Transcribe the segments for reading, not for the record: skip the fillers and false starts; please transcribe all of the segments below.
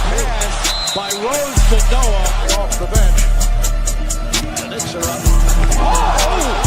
pass by Rose to Noah off the bench. The Knicks are up. Oh!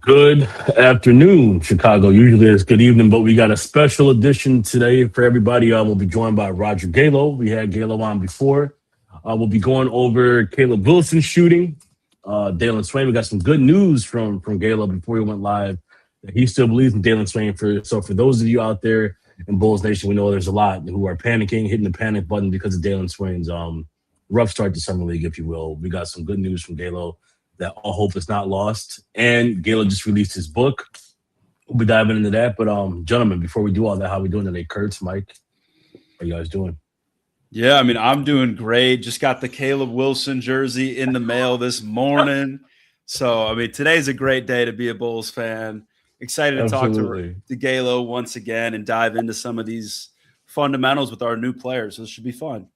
Good afternoon, Chicago. Usually it's good evening, but we got a special edition today for everybody. We'll be joined by Roger Galo. We had Galo on before. We'll be going over Caleb Wilson shooting. Dailyn Swain. We got some good news from Galo before he went live. He still believes in Dailyn Swain. So for those of you out there in Bulls Nation, we know there's a lot who are panicking, hitting the panic button because of Dailyn Swain's rough start to summer league, if you will. We got some good news from Galo that all hope is not lost. And Galo just released his book. We'll be diving into that. But gentlemen, before we do all that, how we doing today? Kurtz, Mike, how you guys doing? Yeah, I mean, I'm doing great. Just got the Caleb Wilson jersey in the mail this morning. So, I mean, today's a great day to be a Bulls fan. Excited to talk to Galo once again and dive into some of these fundamentals with our new players. So this should be fun.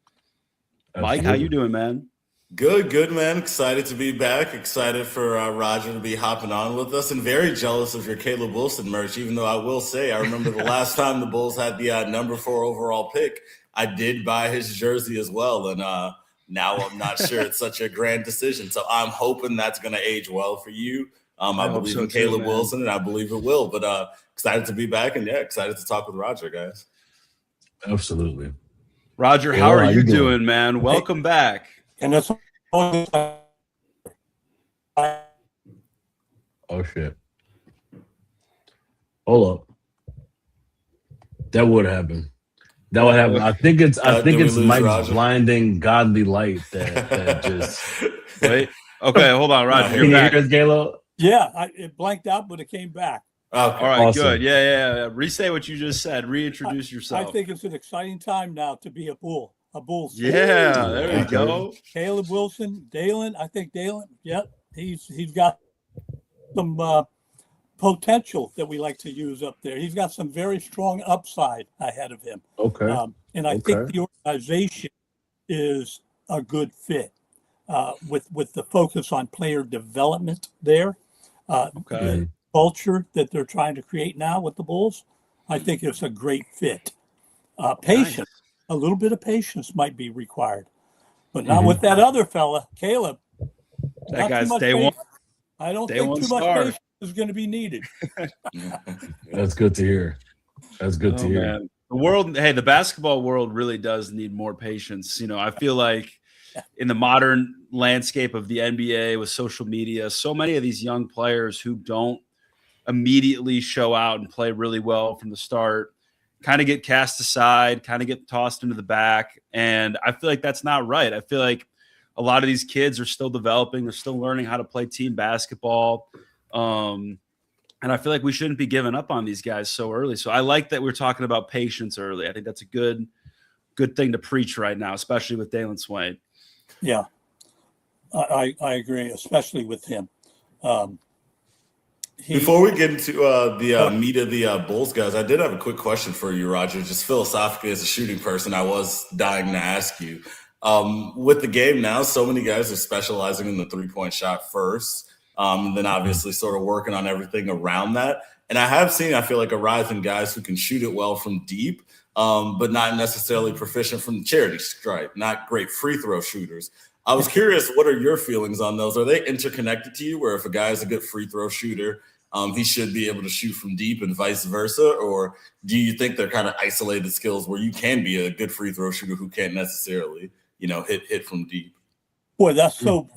Absolutely. Mike, how you doing, man? Good, man. Excited to be back. Excited for Roger to be hopping on with us, and very jealous of your Caleb Wilson merch, even though I will say I remember the last time the Bulls had the number 4 overall pick, I did buy his jersey as well, and now I'm not sure it's such a grand decision. So I'm hoping that's going to age well for you. I believe in Caleb Wilson, and I believe it will. But excited to be back, and, yeah, excited to talk with Roger, guys. Absolutely. Roger, how are you doing, man? Welcome back. And that's oh shit! Hold up, that would happen. That would happen. I think it's Mike's Roger? Blinding godly light that just wait. Okay, hold on, Roger. You're back. Galo? Yeah, it blanked out, but it came back. Okay. All right, awesome. Good. Yeah. Resay what you just said. Reintroduce yourself. I think it's an exciting time now to be a Bull. A Bulls. Yeah, there you go. Caleb Wilson, Dailyn. I think Dailyn. Yep, he's got some potential that we like to use up there. He's got some very strong upside ahead of him. Okay. And I think the organization is a good fit with the focus on player development there. The culture that they're trying to create now with the Bulls, I think it's a great fit. Patience. Nice. A little bit of patience might be required, but not with that other fella, Caleb. That guy's day one. I don't think too much patience is going to be needed. That's good to hear. That's good to hear. Man. The basketball world really does need more patience. You know, I feel like in the modern landscape of the NBA with social media, so many of these young players who don't immediately show out and play really well from the start kind of get cast aside, kind of get tossed into the back. And I feel like that's not right. I feel like a lot of these kids are still developing. They're still learning how to play team basketball. And I feel like we shouldn't be giving up on these guys so early. So I like that we're talking about patience early. I think that's a good thing to preach right now, especially with Dailyn Swain. Yeah, I agree, especially with him. Before we get into the meat of the Bulls, guys, I did have a quick question for you, Roger. Just philosophically, as a shooting person, I was dying to ask you. With the game now, so many guys are specializing in the three-point shot first, and then obviously sort of working on everything around that. And I have seen, I feel like, a rise in guys who can shoot it well from deep, but not necessarily proficient from the charity stripe, not great free throw shooters. I was curious, what are your feelings on those? Are they interconnected to you, where if a guy is a good free throw shooter, he should be able to shoot from deep and vice versa? Or do you think they're kind of isolated skills where you can be a good free throw shooter who can't necessarily, hit from deep? Boy, that's so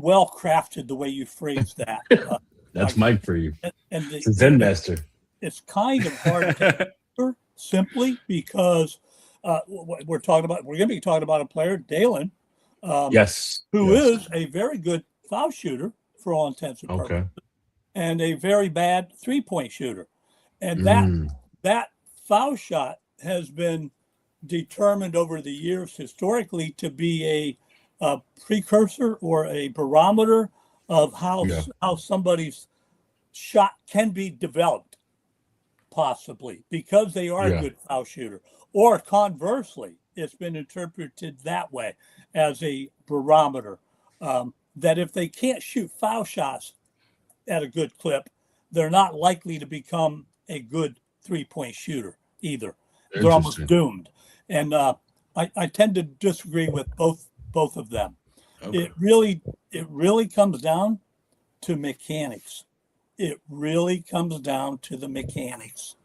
well crafted the way you phrased that. That's Mike for you. And it's a Zen master. It's kind of hard to answer simply because we're going to be talking about a player, Dailyn, who is a very good foul shooter for all intents and purposes, and a very bad three-point shooter. And that foul shot has been determined over the years historically to be a precursor or a barometer of how somebody's shot can be developed, possibly because they are a good foul shooter. Or conversely, it's been interpreted that way as a barometer, that if they can't shoot foul shots at a good clip, they're not likely to become a good three-point shooter either. They're almost doomed. And I tend to disagree with both of them. Okay. It really comes down to mechanics. It really comes down to the mechanics.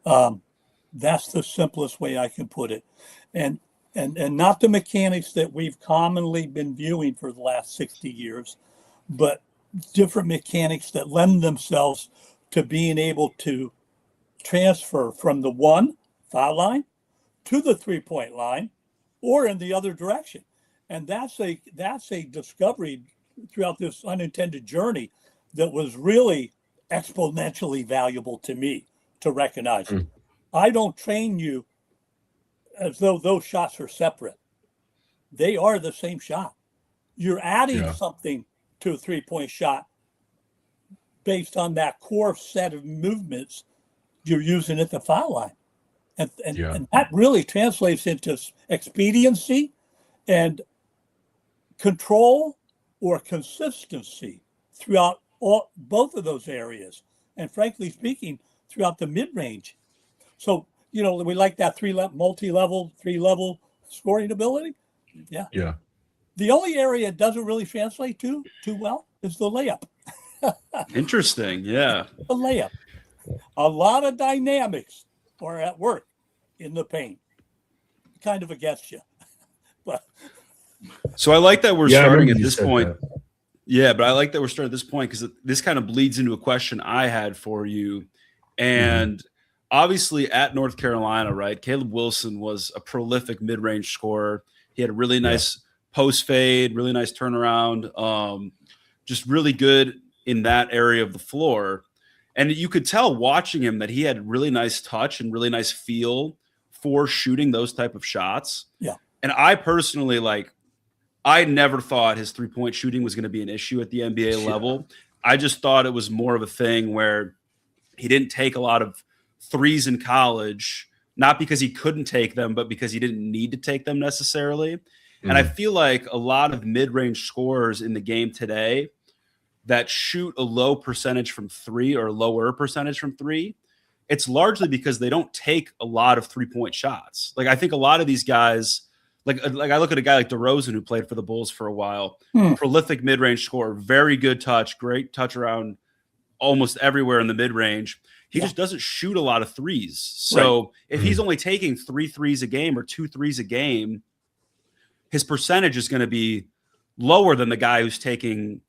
That's the simplest way I can put it. And not the mechanics that we've commonly been viewing for the last 60 years, but different mechanics that lend themselves to being able to transfer from the one foul line to the three-point line or in the other direction. And that's a discovery throughout this unintended journey that was really exponentially valuable to me to recognize. I don't train you as though those shots are separate. They are the same shot. You're adding something to a three-point shot based on that core set of movements you're using at the foul line. And that really translates into expediency and control or consistency throughout both of those areas. And frankly speaking, throughout the mid-range. So, we like that multi-level, three-level scoring ability. Yeah. Yeah. The only area it doesn't really translate too well is the layup. Interesting. Yeah. The layup. A lot of dynamics are at work in the paint. Kind of against you. But so I like that we're starting at this point. Yeah, but I like that we're starting at this point because this kind of bleeds into a question I had for you. And obviously at North Carolina, right, Caleb Wilson was a prolific mid-range scorer. He had a really nice post fade, really nice turnaround, just really good in that area of the floor. And you could tell watching him that he had really nice touch and really nice feel for shooting those type of shots. Yeah. And I personally, I never thought his three-point shooting was going to be an issue at the NBA level. I just thought it was more of a thing where he didn't take a lot of threes in college, not because he couldn't take them, but because he didn't need to take them necessarily. And I feel like a lot of mid-range scorers in the game today that shoot a low percentage from three or lower percentage from three, it's largely because they don't take a lot of three-point shots. I think a lot of these guys, like I look at a guy like DeRozan who played for the Bulls for a while, prolific mid-range scorer, very good touch, great touch around almost everywhere in the mid-range. He just doesn't shoot a lot of threes. So if he's only taking 3 threes a game or 2 threes a game, his percentage is going to be lower than the guy who's taking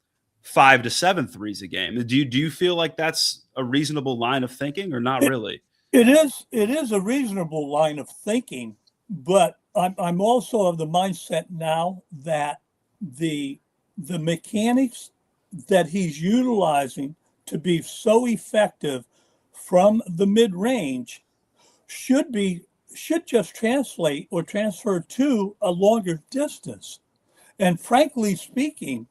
5 to 7 threes a game. Do you feel like that's a reasonable line of thinking or not really? It is a reasonable line of thinking, but I'm also of the mindset now that the mechanics that he's utilizing to be so effective from the mid-range should just translate or transfer to a longer distance. And frankly speaking,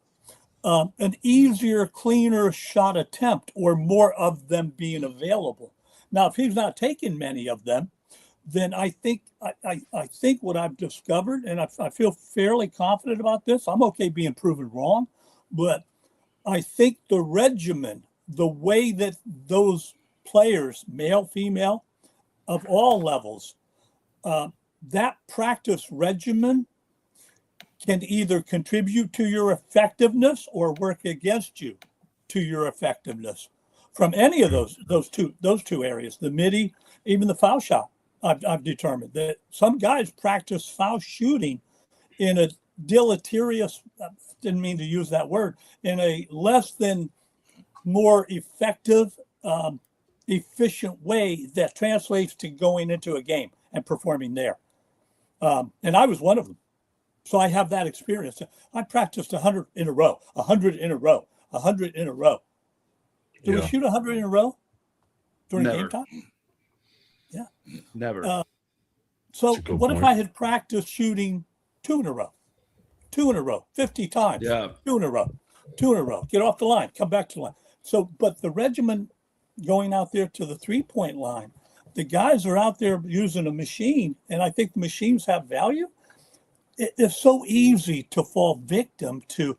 an easier, cleaner shot attempt or more of them being available. Now, if he's not taking many of them, then I think what I've discovered, and I feel fairly confident about this, I'm okay being proven wrong, but I think the regimen, the way that those players, male, female, of all levels, that practice regimen can either contribute to your effectiveness or work against you to your effectiveness from any of those two areas, the midi, even the foul shot. I've determined that some guys practice foul shooting in a deleterious, didn't mean to use that word, in a less than more effective, efficient way that translates to going into a game and performing there. And I was one of them. So I have that experience. I practiced 100 in a row, 100 in a row, 100 in a row. Do we shoot 100 in a row during game time? Yeah. Never. So what if I had practiced shooting 2 in a row, 2 in a row, 50 times, 2 in a row, 2 in a row, get off the line, come back to the line. So, but the regimen going out there to the 3-point line, the guys are out there using a machine, and I think machines have value. It's so easy to fall victim to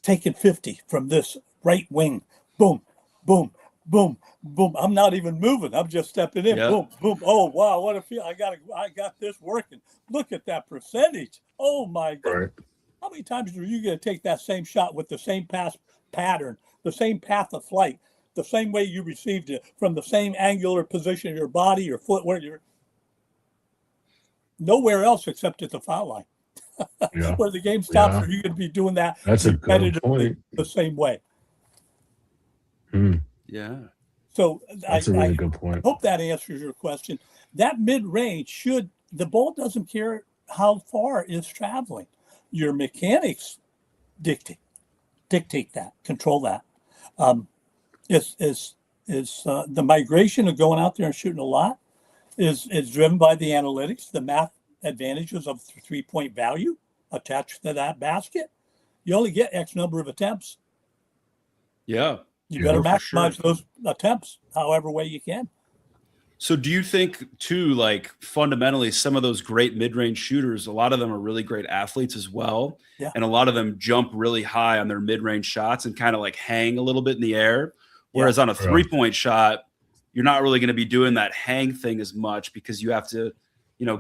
taking 50 from this right wing. Boom, boom, boom, boom. I'm not even moving. I'm just stepping in. Boom, boom. Oh, wow, what a feel. I got this working. Look at that percentage. Oh, my God. Right. How many times are you going to take that same shot with the same pass pattern, the same path of flight, the same way you received it, from the same angular position of your body, your foot, where you're nowhere else except at the foul line. Yeah. Where the game stops, are you going to be doing that? That's a good point. The same way. Yeah. So that's a really good point. I hope that answers your question. That mid-range the ball doesn't care how far it's traveling. Your mechanics dictate that, control that. The migration of going out there and shooting a lot is driven by the analytics, the math advantages of 3-point value attached to that basket. You only get X number of attempts. Yeah. You better maximize those attempts however way you can. So do you think too, like fundamentally, some of those great mid-range shooters, a lot of them are really great athletes as well. Yeah. And a lot of them jump really high on their mid-range shots and kind of like hang a little bit in the air. Whereas on a 3-point shot, you're not really going to be doing that hang thing as much because you have to,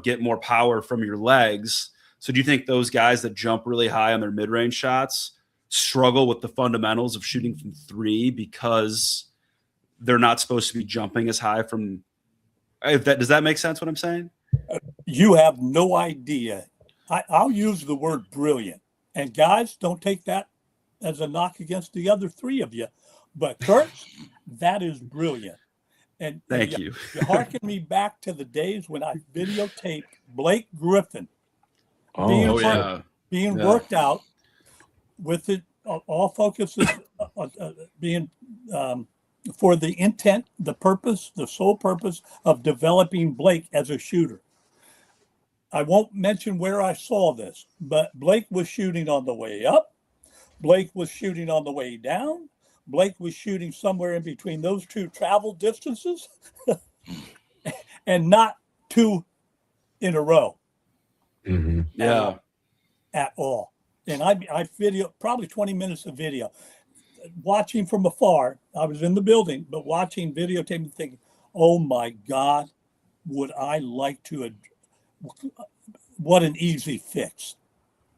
get more power from your legs. So do you think those guys that jump really high on their mid-range shots struggle with the fundamentals of shooting from 3 because they're not supposed to be jumping as high from? Does that make sense what I'm saying? You have no idea. I'll use the word brilliant. And guys, don't take that as a knock against the other 3 of you. But Kurt, that is brilliant. And thank you. You harken me back to the days when I videotaped Blake Griffin being worked out with it, all focuses being for the intent, the purpose, the sole purpose of developing Blake as a shooter. I won't mention where I saw this, but Blake was shooting on the way up. Blake was shooting on the way down. Blake was shooting somewhere in between those 2 travel distances and not 2 in a row. Mm-hmm. Yeah. At all. And I video probably 20 minutes of video. Watching from afar, I was in the building, but watching videotape thinking, oh my God, would I like to, what an easy fix.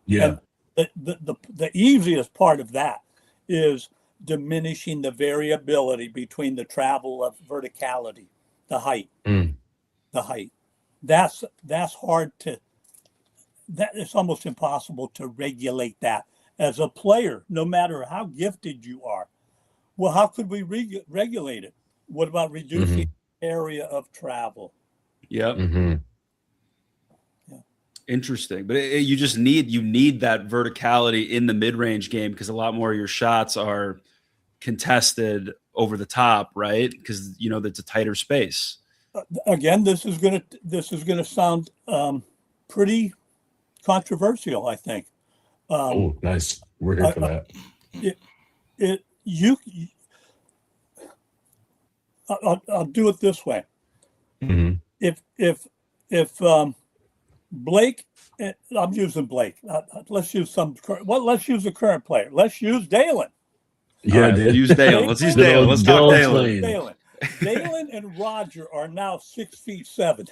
Yeah. And the easiest part of that is diminishing the variability between the travel of verticality, the height, the height. That's hard that it's almost impossible to regulate that as a player, no matter how gifted you are. Well, how could we regulate it? What about reducing area of travel? Yep. Mm-hmm. Yeah. Interesting. But you need that verticality in the mid-range game because a lot more of your shots are contested over the top, right? Because that's a tighter space. Again, this is gonna sound pretty controversial, I think. Nice. We're here for that. I'll do it this way. Mm-hmm. If Blake, I'm using Blake. Let's use a current player. Let's use Dailyn. Yeah, right, use Dailyn. Let's use Dailyn. Let's talk Dailyn. Dailyn and Roger are now 6'7".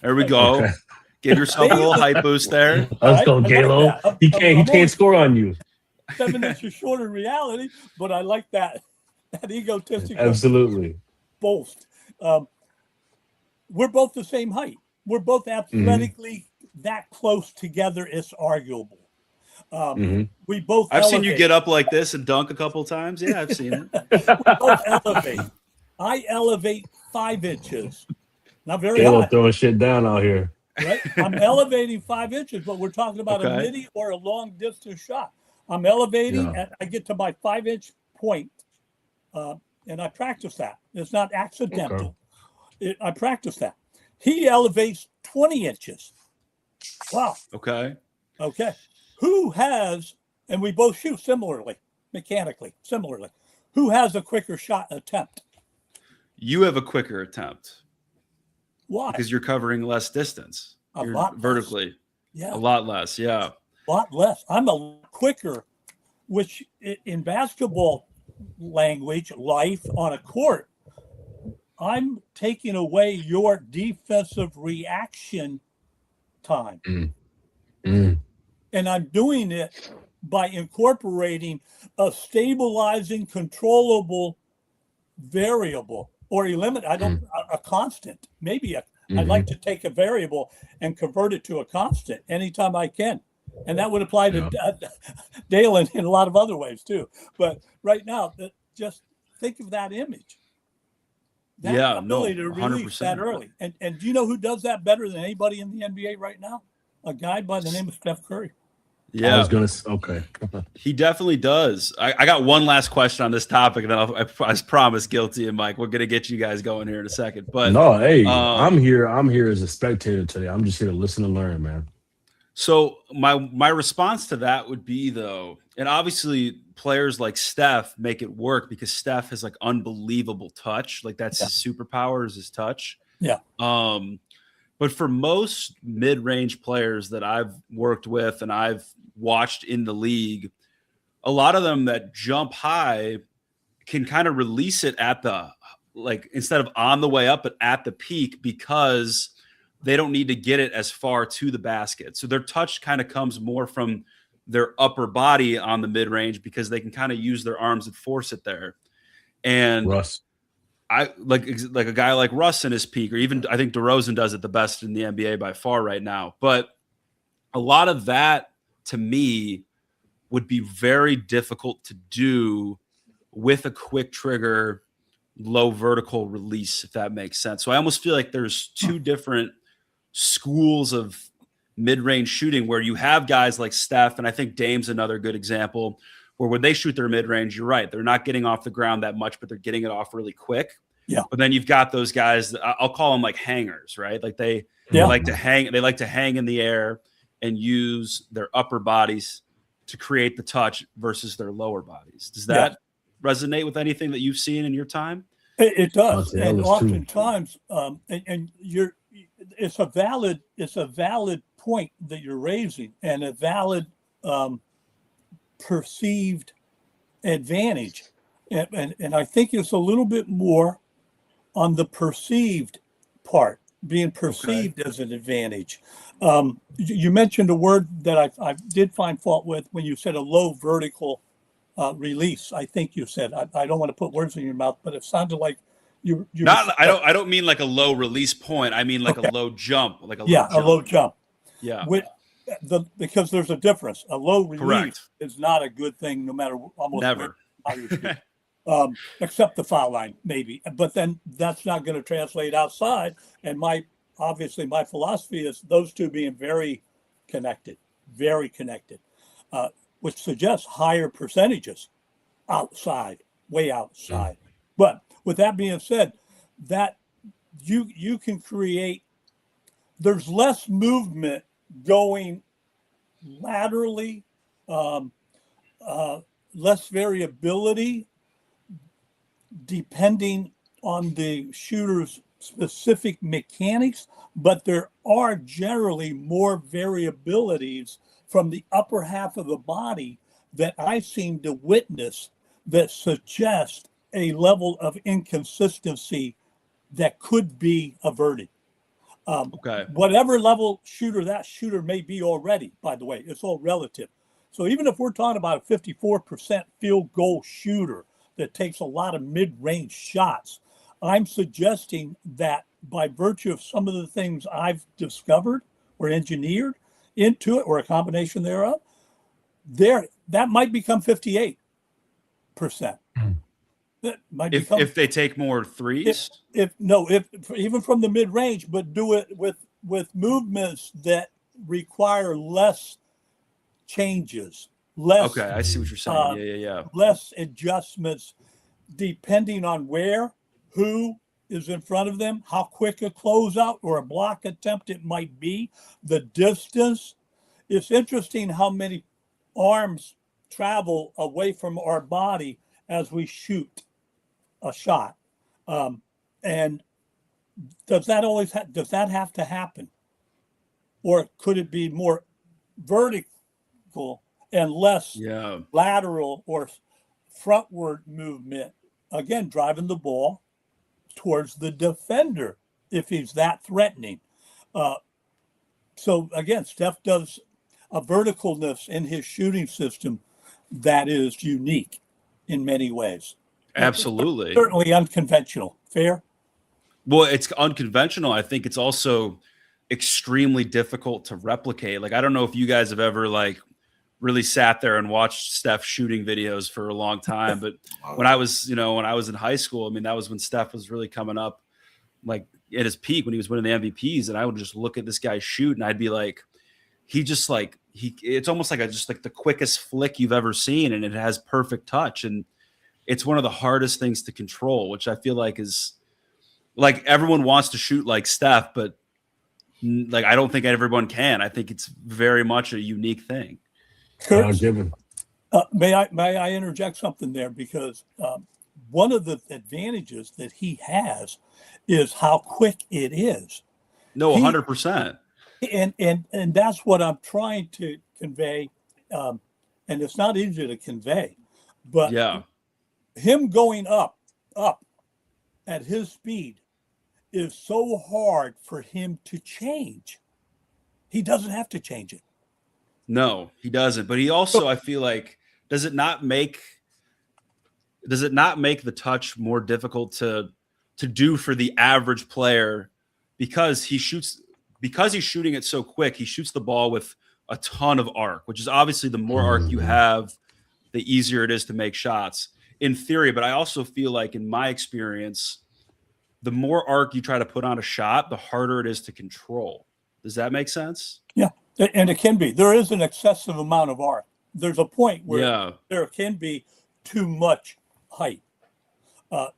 There we go. Okay. Give yourself a little hype boost there. Let's go, Galo. Like he can't score on you. 7 inches short in reality, but I like that egotistic. Absolutely. Boast. We're both the same height. We're both athletically that close together. It's arguable. We both. I've seen you get up like this and dunk a couple times. Yeah, I've seen it. We both elevate. I elevate 5 inches. Not very high. Throwing shit down out here. Right? I'm elevating 5 inches, but we're talking about a midi or a long distance shot. I'm elevating, and I get to my 5-inch point, and I practice that. It's not accidental. Okay. I practice that. He elevates 20 inches. Wow. Okay. Who has, and we both shoot mechanically similarly. Who has a quicker shot attempt? you have a quicker attempt. Why? Because you're covering less distance. A You're lot vertically. Less. Yeah. A lot less. Yeah. A lot less. I'm a lot quicker, which in basketball language, life on a court, I'm taking away your defensive reaction time. And I'm doing it by incorporating a stabilizing, controllable variable or eliminate. A constant. Maybe I'd like to take a variable and convert it to a constant anytime I can. And that would apply to Dailyn in a lot of other ways too. But right now, just think of that image. That ability to release that early. And do you know who does that better than anybody in the NBA right now? A guy by the name of Steph Curry. Yeah, I was gonna. Okay, he definitely does. I got one last question on this topic, and then I promise, Guilty and Mike, we're gonna get you guys going here in a second. But no, hey, I'm here. I'm here as a spectator today. I'm just here to listen and learn, man. So my response to that would be, though, and obviously players like Steph make it work because Steph has like unbelievable touch. Like that's his superpower is his touch. Yeah. But for most mid-range players that I've worked with and I've watched in the league, a lot of them that jump high can kind of release it at the, like, instead of on the way up, but at the peak, because they don't need to get it as far to the basket. So their touch kind of comes more from their upper body on the mid-range because they can kind of use their arms and force it there. And Russ. I like a guy like Russ in his peak, or even I think DeRozan does it the best in the NBA by far right now. But a lot of that to me would be very difficult to do with a quick trigger, low vertical release, if that makes sense. So I almost feel like there's two different schools of mid-range shooting where you have guys like Steph, and I think Dame's another good example, where when they shoot their mid-range, you're right, they're not getting off the ground that much, but they're getting it off really quick. Yeah. But then you've got those guys that I'll call them like hangers, right? Like they like to hang. They like to hang in the air and use their upper bodies to create the touch versus their lower bodies. Does that resonate with anything that you've seen in your time? It does, and oftentimes, it's a valid point that you're raising, and a valid perceived advantage, and I think it's a little bit more on the perceived part, being perceived as an advantage. You mentioned a word that I did find fault with when you said a low vertical release. I think you said, I don't want to put words in your mouth, but it sounded like you not. I don't mean like a low release point. I mean like a low jump, like a low jump. Yeah. Because there's a difference. A low release is not a good thing, no matter never. Except the foul line, maybe. But then that's not going to translate outside. And my philosophy is those two being very connected, which suggests higher percentages outside, way outside. But with that being said, that you can create, there's less movement going laterally, less variability depending on the shooter's specific mechanics, but there are generally more variabilities from the upper half of the body that I seem to witness that suggest a level of inconsistency that could be averted. Whatever level that shooter may be already, by the way, it's all relative. So even if we're talking about a 54% field goal shooter that takes a lot of mid-range shots, I'm suggesting that by virtue of some of the things I've discovered or engineered into it, or a combination thereof, that might become 58%. That might if they take more threes. If even from the mid-range, but do it with movements that require less changes, less. Okay, I see what you're saying. Less adjustments depending on who is in front of them, how quick a closeout or a block attempt it might be, the distance. It's interesting how many arms travel away from our body as we shoot a shot. And And does that always does that have to happen, or could it be more vertical and less lateral or frontward movement? Again, driving the ball towards the defender if he's that threatening. So again, Steph does a verticalness in his shooting system that is unique in many ways. Absolutely. Certainly unconventional. Fair? Well, it's unconventional. I think it's also extremely difficult to replicate. Like, I don't know if you guys have ever like really sat there and watched Steph shooting videos for a long time, but when I was in high school, I mean, that was when Steph was really coming up, like at his peak when he was winning the MVPs, and I would just look at this guy shoot, and I'd be like, it's almost like just like the quickest flick you've ever seen, and it has perfect touch, and it's one of the hardest things to control, which I feel like is like everyone wants to shoot like Steph, but like I don't think everyone can. I think it's very much a unique thing. Kurt, may I interject something there, because one of the advantages that he has is how quick it is. No, 100%. And that's what I'm trying to convey, and it's not easy to convey, but him going up at his speed is so hard for him to change. He doesn't have to change it. No, he doesn't. But he also, I feel like, does it not make the touch more difficult to do for the average player, because he's shooting it so quick? He shoots the ball with a ton of arc, which is obviously the more arc you have, the easier it is to make shots in theory. But I also feel like, in my experience, the more arc you try to put on a shot, the harder it is to control. Does that make sense? Yeah. And it can be. There is an excessive amount of arc. There's a point where there can be too much height.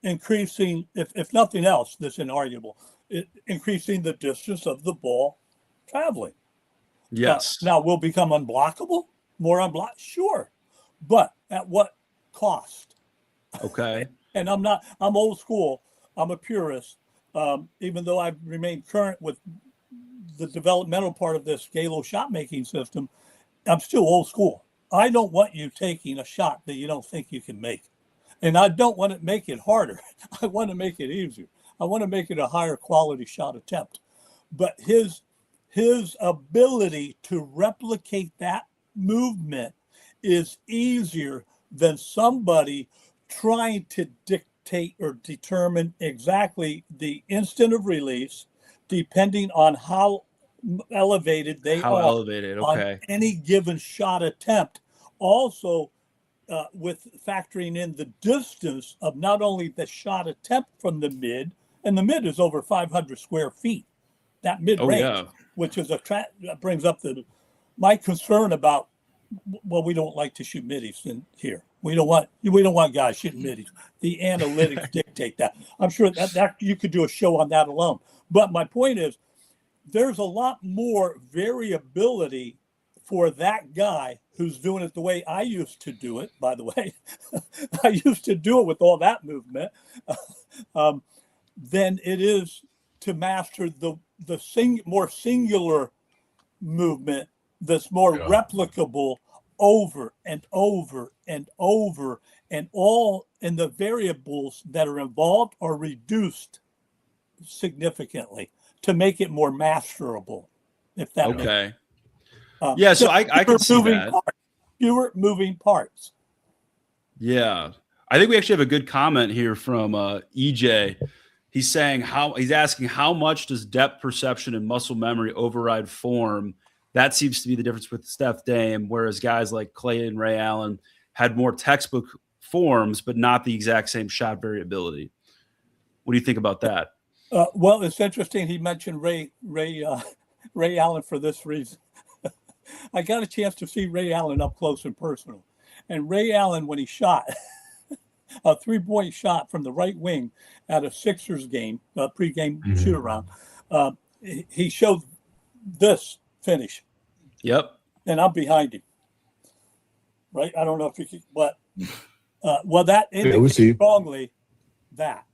Increasing, if nothing else, that's inarguable, increasing the distance of the ball traveling. Yes. Now will become unblockable, more unblocked, sure. But at what cost? Okay. And I'm old school. I'm a purist. Even though I've remained current with the developmental part of this Galo shot making system, I'm still old school. I don't want you taking a shot that you don't think you can make. And I don't want to make it harder. I want to make it easier. I want to make it a higher quality shot attempt. But his ability to replicate that movement is easier than somebody trying to dictate or determine exactly the instant of release, depending on how elevated they are on any given shot attempt. Also, with factoring in the distance of not only the shot attempt from the mid, and the mid is over 500 square feet, that mid range, which is that brings up my concern about, well, we don't like to shoot middies in here. We don't want guys shooting middies. The analytics dictate that. I'm sure that you could do a show on that alone. But my point is, there's a lot more variability for that guy who's doing it the way I used to do it, by the way. I used to do it with all that movement, than it is to master the more singular movement that's more replicable over and over and over, and all in the variables that are involved are reduced significantly to make it more masterable, if that makes sense. So I can see that. Fewer moving parts. Yeah. I think we actually have a good comment here from EJ. He's asking how much does depth perception and muscle memory override form? That seems to be the difference with Steph Dame, whereas guys like Clay and Ray Allen had more textbook forms, but not the exact same shot variability. What do you think about that? Well, it's interesting he mentioned Ray Allen for this reason. I got a chance to see Ray Allen up close and personal. And Ray Allen, when he shot a 3-point shot from the right wing at a Sixers game, a pregame shoot around, he showed this finish. Yep. And I'm behind him. Right? I don't know if you can, but that indicates strongly that.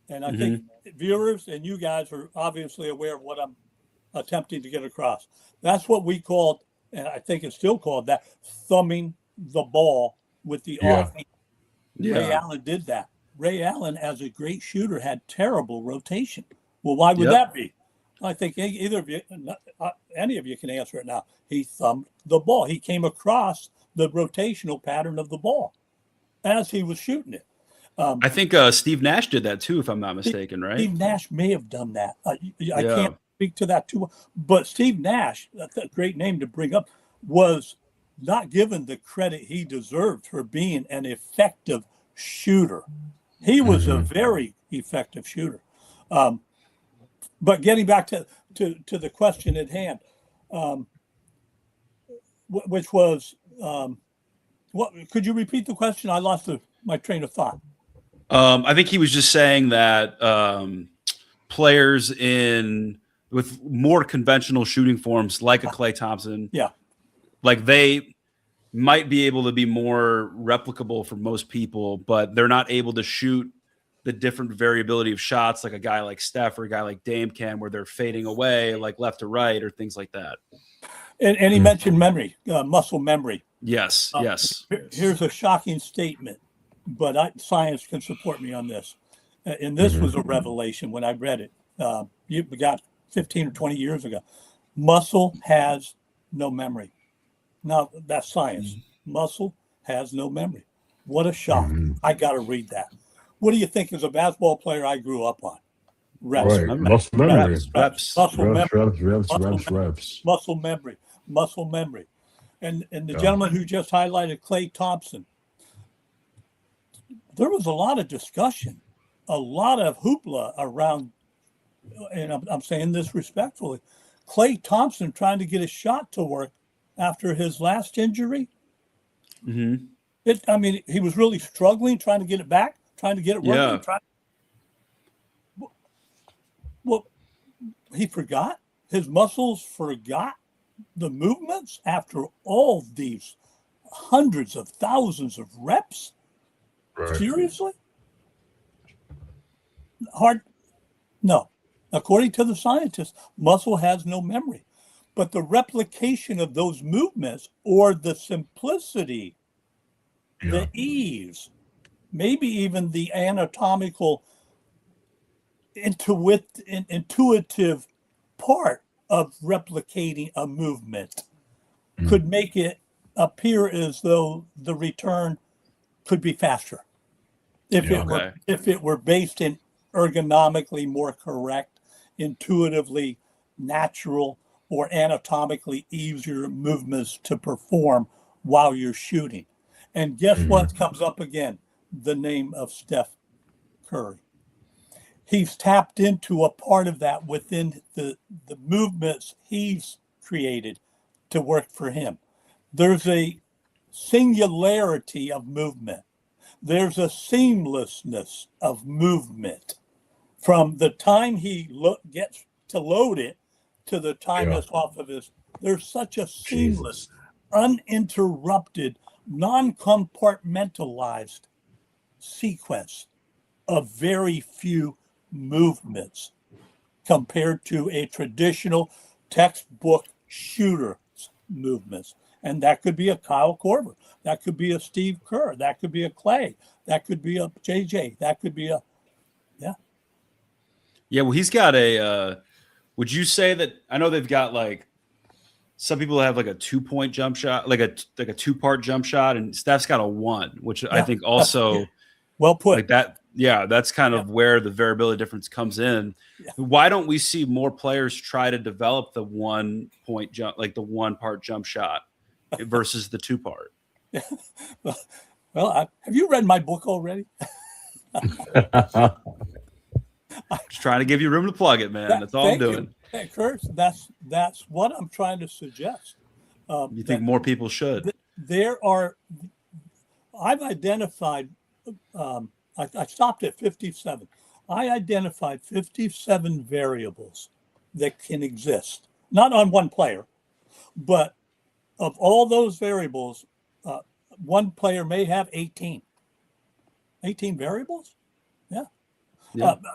And I think viewers and you guys are obviously aware of what I'm attempting to get across. That's what we called, and I think it's still called that, thumbing the ball with the offhand. Ray Allen did that. Ray Allen, as a great shooter, had terrible rotation. Well, why would that be? I think either of you, any of you can answer it now. He thumbed the ball. He came across the rotational pattern of the ball as he was shooting it. I think Steve Nash did that too, if I'm not mistaken, right? Steve Nash may have done that. I can't speak to that too much. But Steve Nash, that's a great name to bring up, was not given the credit he deserved for being an effective shooter. He was a very effective shooter. But getting back to the question at hand, which was, what could you repeat the question? I lost my train of thought. I think he was just saying that players with more conventional shooting forms, like a Klay Thompson, like they might be able to be more replicable for most people, but they're not able to shoot the different variability of shots like a guy like Steph or a guy like Dame can, where they're fading away like left to right or things like that. And he mentioned memory, muscle memory. Yes, yes. Here's a shocking statement, but science can support me on this. And this was a revelation when I read it. You got 15 or 20 years ago. Muscle has no memory. Now, that's science. Muscle has no memory. What a shock. I got to read that. What do you think as a basketball player I grew up on? Reps. Right. Muscle memory. Reps. Muscle memory. Reps. Muscle memory. Muscle memory. And the gentleman who just highlighted Klay Thompson, there was a lot of discussion, a lot of hoopla around, and I'm saying this respectfully, Klay Thompson trying to get his shot to work after his last injury. He was really struggling, trying to get it back, trying to get it working. Well, he forgot. His muscles forgot the movements after all these hundreds of thousands of reps. Right. Seriously? Hard? No. According to the scientists, muscle has no memory. But the replication of those movements, or the simplicity, the ease, maybe even the anatomical, intuitive part of replicating a movement could make it appear as though the return could be faster. If it were based in ergonomically more correct, intuitively natural, or anatomically easier movements to perform while you're shooting. And guess what comes up again? The name of Steph Curry. He's tapped into a part of that within the movements he's created to work for him. There's a singularity of movement. There's a seamlessness of movement from the time he gets to load it to the time it's off of his. There's such a seamless, uninterrupted, non-compartmentalized sequence of very few movements compared to a traditional textbook shooter's movements. And that could be a Kyle Korver. That could be a Steve Kerr. That could be a Klay. That could be a JJ. That could be a, Yeah, well, he's got a, would you say that, I know they've got like, some people have like a 2-point jump shot, like a 2-part jump shot, and Steph's got a 1, which I think also, well put. Like that, that's kind of where the variability difference comes in. Why don't we see more players try to develop the 1-point jump, like the 1-part jump shot versus the 2-part? Well, have you read my book already? Just trying to give you room to plug it, man. That's all I'm doing. Hey, Kurt, that's what I'm trying to suggest. You think more people should? I've identified, I stopped at 57. I identified 57 variables that can exist, not on one player, but of all those variables, one player may have 18 variables. Yeah.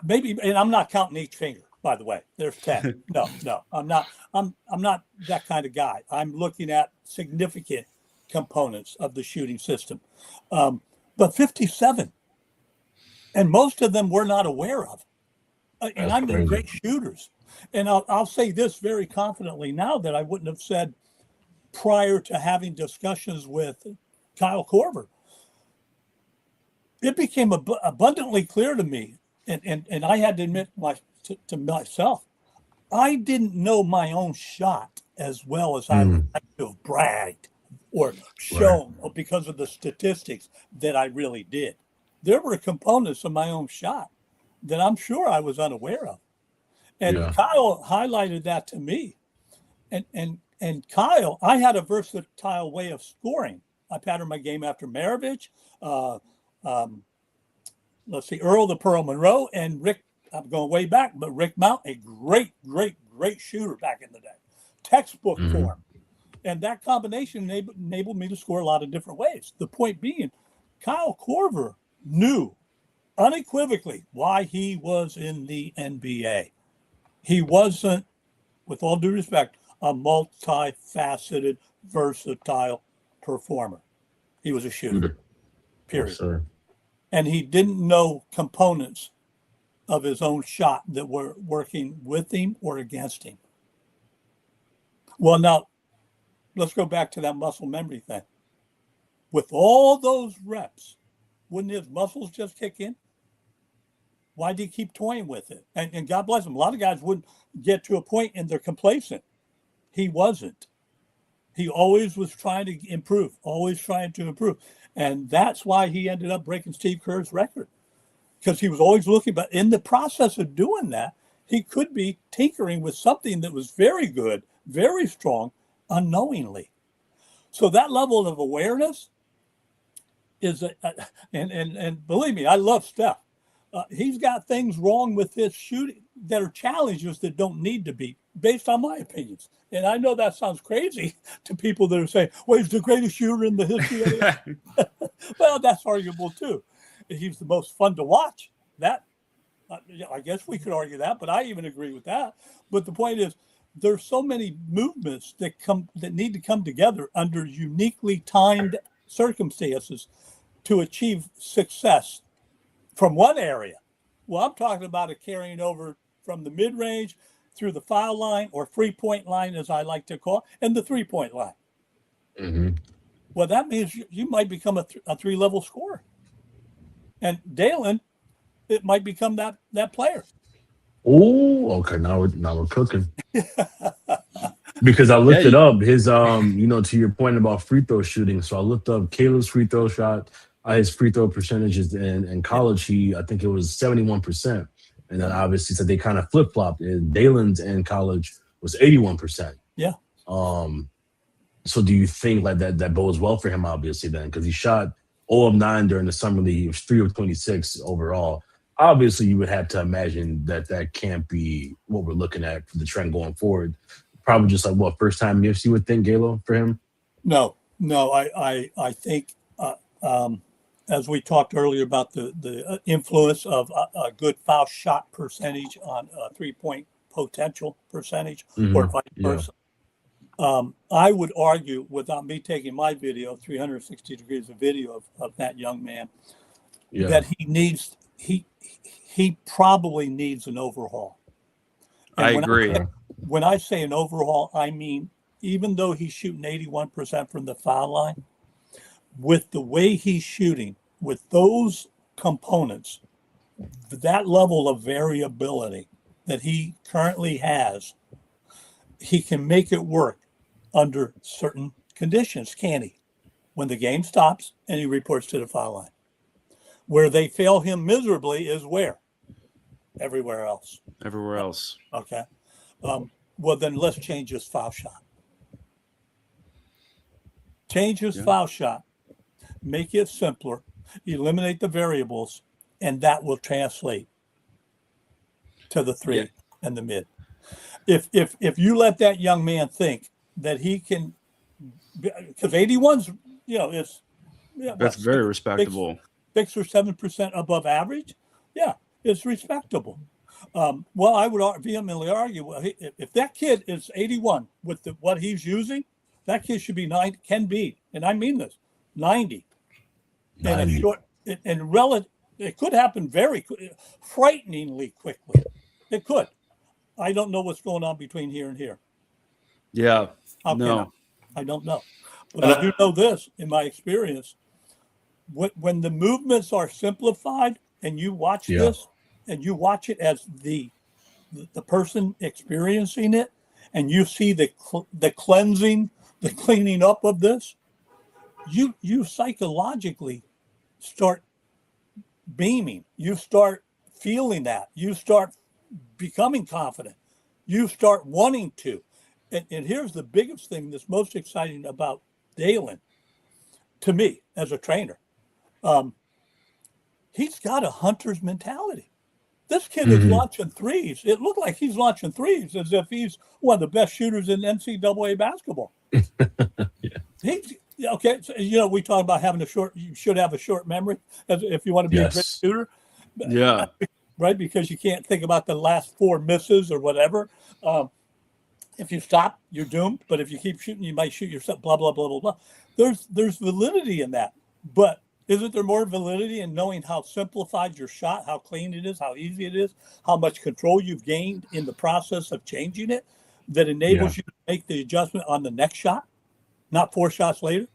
Maybe, and I'm not counting each finger, by the way. There's 10. No, I'm not. I'm not that kind of guy. I'm looking at significant components of the shooting system. But 57, and most of them we're not aware of. And I mean great shooters. And I'll say this very confidently now that I wouldn't have said prior to having discussions with Kyle Korver. It became abundantly clear to me, and I had to admit to myself, I didn't know my own shot as well as I would like to have bragged or shown because of the statistics that I really did. There were components of my own shot that I'm sure I was unaware of. And Kyle highlighted that to me. And Kyle, I had a versatile way of scoring. I patterned my game after Maravich, Earl the Pearl Monroe, and Rick. I'm going way back, but Rick Mount, a great shooter back in the day, textbook form. And that combination enabled me to score a lot of different ways. The point being, Kyle Korver knew unequivocally why he was in the NBA. He wasn't, with all due respect, a multifaceted, versatile performer. He was a shooter, period. Yes, and he didn't know components of his own shot that were working with him or against him. Well, now, let's go back to that muscle memory thing. With all those reps, wouldn't his muscles just kick in? Why did he keep toying with it? And God bless him. A lot of guys wouldn't get to a point and they're complacent. He wasn't. He always was trying to improve, And that's why he ended up breaking Steve Kerr's record, because he was always looking. But in the process of doing that, he could be tinkering with something that was very good, very strong, unknowingly. So that level of awareness is, and believe me, I love Steph. He's got things wrong with his shooting that are challenges that don't need to be, based on my opinions. And I know that sounds crazy to people that are saying, well, he's the greatest shooter in the history of the Well, that's arguable too. He's the most fun to watch. That, I guess we could argue that, but I even agree with that. But the point is, there's so many movements that need to come together under uniquely timed circumstances to achieve success from one area. Well, I'm talking about it carrying over from the mid-range through the foul line, or 3-point line, as I like to call it, and the 3-point line. Well, that means you might become a 3-level scorer. And Dailyn, it might become that player. Oh, okay. Now we're cooking. Because I looked it up. His to your point about free throw shooting. So I looked up Caleb's free throw shot, his free throw percentages in college. I think it was 71%. And then obviously said they kind of flip flopped. And Dailyn's in college was 81%. Yeah. So do you think like that bodes well for him, obviously, then? Because he shot 0 of 9 during the summer league. He was 3 of 26 overall. Obviously, you would have to imagine that can't be what we're looking at for the trend going forward. Probably just like first time MIFs, you would think, Galo, for him? No. I think as we talked earlier about the influence of a good foul shot percentage on 3-point potential percentage, or vice versa. I would argue, without me taking my video, 360 degrees of video of that young man, that he probably needs an overhaul. And I agree. When I say an overhaul, I mean, even though he's shooting 81% from the foul line, with the way he's shooting, with those components, that level of variability that he currently has, he can make it work under certain conditions, can he? When the game stops and he reports to the foul line. Where they fail him miserably is where? Everywhere else. Everywhere else. Okay. Well, then let's change his foul shot. Change his foul shot. Make it simpler. Eliminate the variables, and that will translate to the 3 and the mid. If you let that young man think that he can, because 81's, that's very respectable. 6 or 7% above average. Yeah, is respectable. Well, I would vehemently argue, well, if that kid is 81 with what he's using, that kid should be 90, can be, and I mean this, 90. And a short, and relative, it could happen frighteningly quickly. It could. I don't know what's going on between here and here. Yeah. I don't know. But I do know this, in my experience, when the movements are simplified and you watch this, and you watch it as the person experiencing it, and you see the cleansing, the cleaning up of this, you psychologically start beaming. You start feeling that. You start becoming confident. You start wanting to. And here's the biggest thing that's most exciting about Dailyn, to me as a trainer. He's got a hunter's mentality. This kid is launching threes. It looked like he's launching threes as if he's one of the best shooters in NCAA basketball. Okay, so, we talk about you should have a short memory if you want to be a great shooter. Yeah. Right, because you can't think about the last 4 misses or whatever. If you stop, you're doomed. But if you keep shooting, you might shoot yourself, blah, blah, blah, blah, blah. There's validity in that. But isn't there more validity in knowing how simplified your shot, how clean it is, how easy it is, how much control you've gained in the process of changing it that enables you to make the adjustment on the next shot, not 4 shots later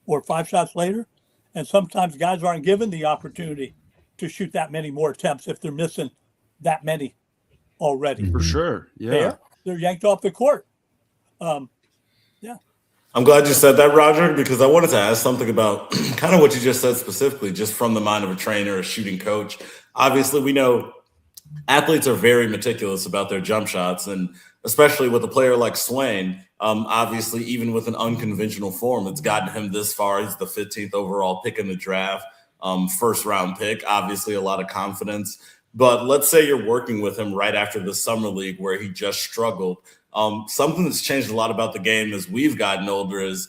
or 5 shots later? And sometimes guys aren't given the opportunity to shoot that many more attempts if they're missing that many already. For sure. Yeah. They're yanked off the court. I'm glad you said that, Roger, because I wanted to ask something about kind of what you just said specifically, just from the mind of a trainer, a shooting coach. Obviously, we know athletes are very meticulous about their jump shots, and especially with a player like Swain, obviously, even with an unconventional form, it's gotten him this far. He's the 15th overall pick in the draft, first round pick, obviously a lot of confidence. But let's say you're working with him right after the summer league where he just struggled. Something that's changed a lot about the game as we've gotten older is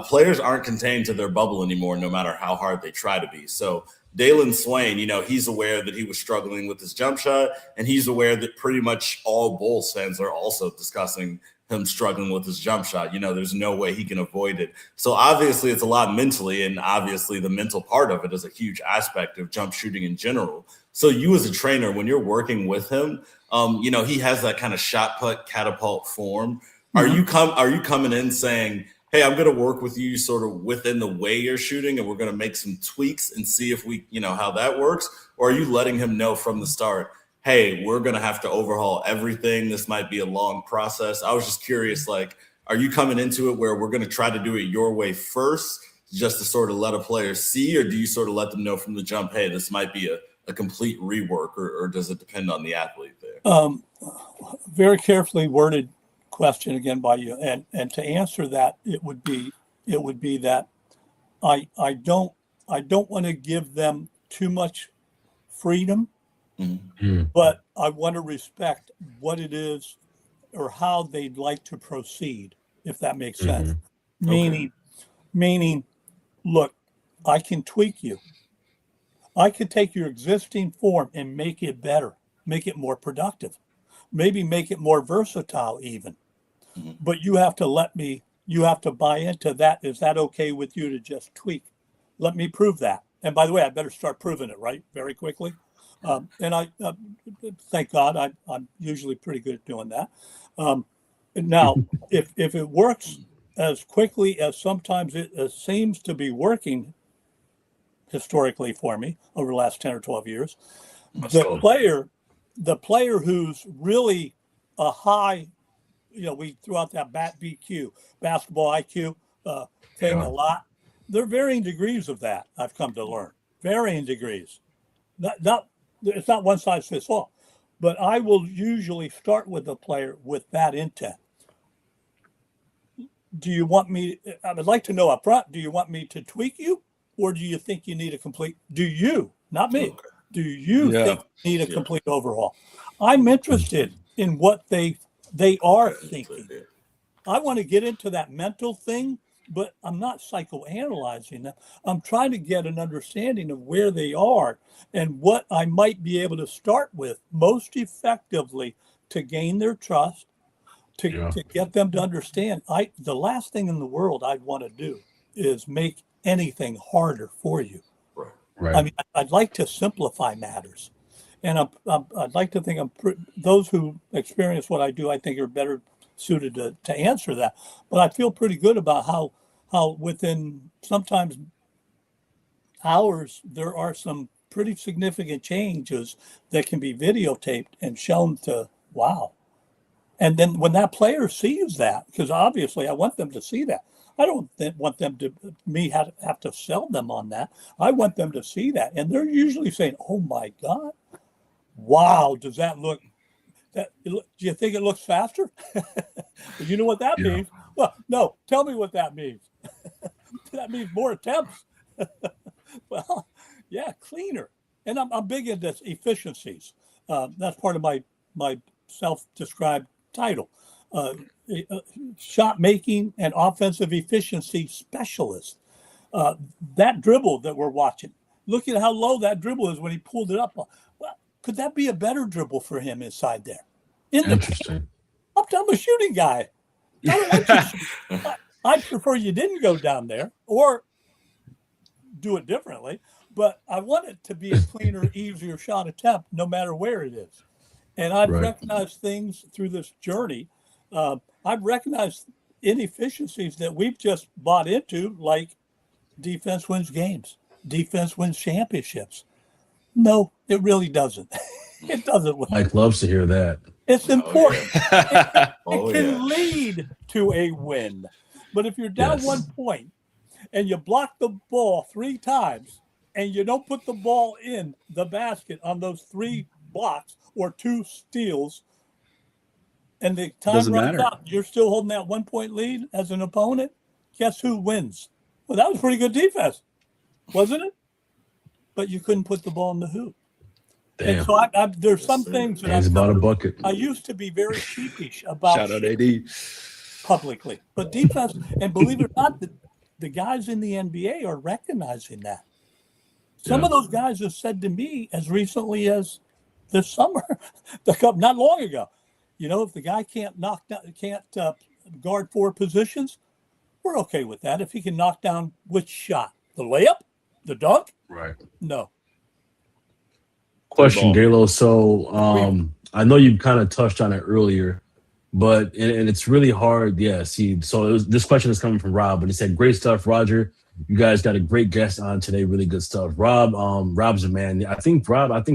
players aren't contained to their bubble anymore, no matter how hard they try to be. So Dailyn Swain, he's aware that he was struggling with his jump shot, and he's aware that pretty much all Bulls fans are also discussing him struggling with his jump shot. There's no way he can avoid it. So obviously it's a lot mentally, and obviously the mental part of it is a huge aspect of jump shooting in general. So you as a trainer, when you're working with him, he has that kind of shot put catapult form. Are you coming in saying, hey, I'm going to work with you sort of within the way you're shooting, and we're going to make some tweaks and see if we, how that works? Or are you letting him know from the start, hey, we're going to have to overhaul everything. This might be a long process. I was just curious, are you coming into it where we're going to try to do it your way first just to sort of let a player see, or do you sort of let them know from the jump, hey, this might be a complete rework, or does it depend on the athlete there? Very carefully worded question again by you, and to answer that, it would be that I don't want to give them too much freedom, but I want to respect what it is or how they'd like to proceed, if that makes sense. Meaning, look, I can tweak you. I could take your existing form and make it better, make it more productive, maybe make it more versatile even. But you have to buy into that. Is that okay with you to just tweak? Let me prove that. And by the way, I better start proving it, right? Very quickly. And I thank God I'm usually pretty good at doing that. Now, if it works as quickly as sometimes it seems to be working historically for me over the last 10 or 12 years, the player who's really a high, we threw out that BQ, basketball IQ thing a lot. There are varying degrees of that, I've come to learn. Varying degrees. It's not one size fits all. But I will usually start with the player with that intent. Do you want me, I would like to know up front, do you want me to tweak you? Or do you think you need a complete, not me, do you think you need a complete overhaul? I'm interested in what they are thinking. I want to get into that mental thing but I'm not psychoanalyzing them. I'm trying to get an understanding of where they are and what I might be able to start with most effectively to gain their trust, to get them to understand. The last thing in the world I'd want to do is make anything harder for you. Right. I mean, I'd like to simplify matters. And I'd like to think those who experience what I do, I think are better suited to answer that. But I feel pretty good about how within sometimes hours, there are some pretty significant changes that can be videotaped and shown to, wow. And then when that player sees that, because obviously I want them to see that. I don't want them to have to sell them on that. I want them to see that. And they're usually saying, oh my God, wow, does that look, do you think it looks faster? You know what that means? Well, no, tell me what that means. That means more attempts. Well, yeah, cleaner. And I'm big into efficiencies. That's part of my self-described title. Shot making and offensive efficiency specialist. That dribble that we're watching, look at how low that dribble is when he pulled it up. Well, could that be a better dribble for him inside there? Interesting. I'm a shooting guy. I don't want you to shoot. I prefer you didn't go down there or do it differently, but I want it to be a cleaner, easier shot attempt no matter where it is. And I've recognized things through this journey. I've recognized inefficiencies that we've just bought into, like defense wins games, defense wins championships. No, it really doesn't. It doesn't. Mike loves to hear that. It's important. It can lead to a win. But if you're down 1 point and you block the ball 3 times and you don't put the ball in the basket on those 3 blocks or 2 steals, and the time runs out, you're still holding that 1 point lead as an opponent, guess who wins? Well, that was pretty good defense, wasn't it? But you couldn't put the ball in the hoop. Damn. And so there's some things that about a bucket. I used to be very sheepish about. Shout out AD. Publicly. But defense, and believe it or not, the guys in the NBA are recognizing that. Some of those guys have said to me as recently as this summer, not long ago, if the guy can't guard 4 positions, we're okay with that. If he can knock down which shot? The layup? The dunk? Right. No. Question, Galo. So I know you kind of touched on it earlier, but and it's really hard. Yeah. See, so this question is coming from Rob, and he said, "Great stuff, Roger. You guys got a great guest on today. Really good stuff." Rob's a man. I think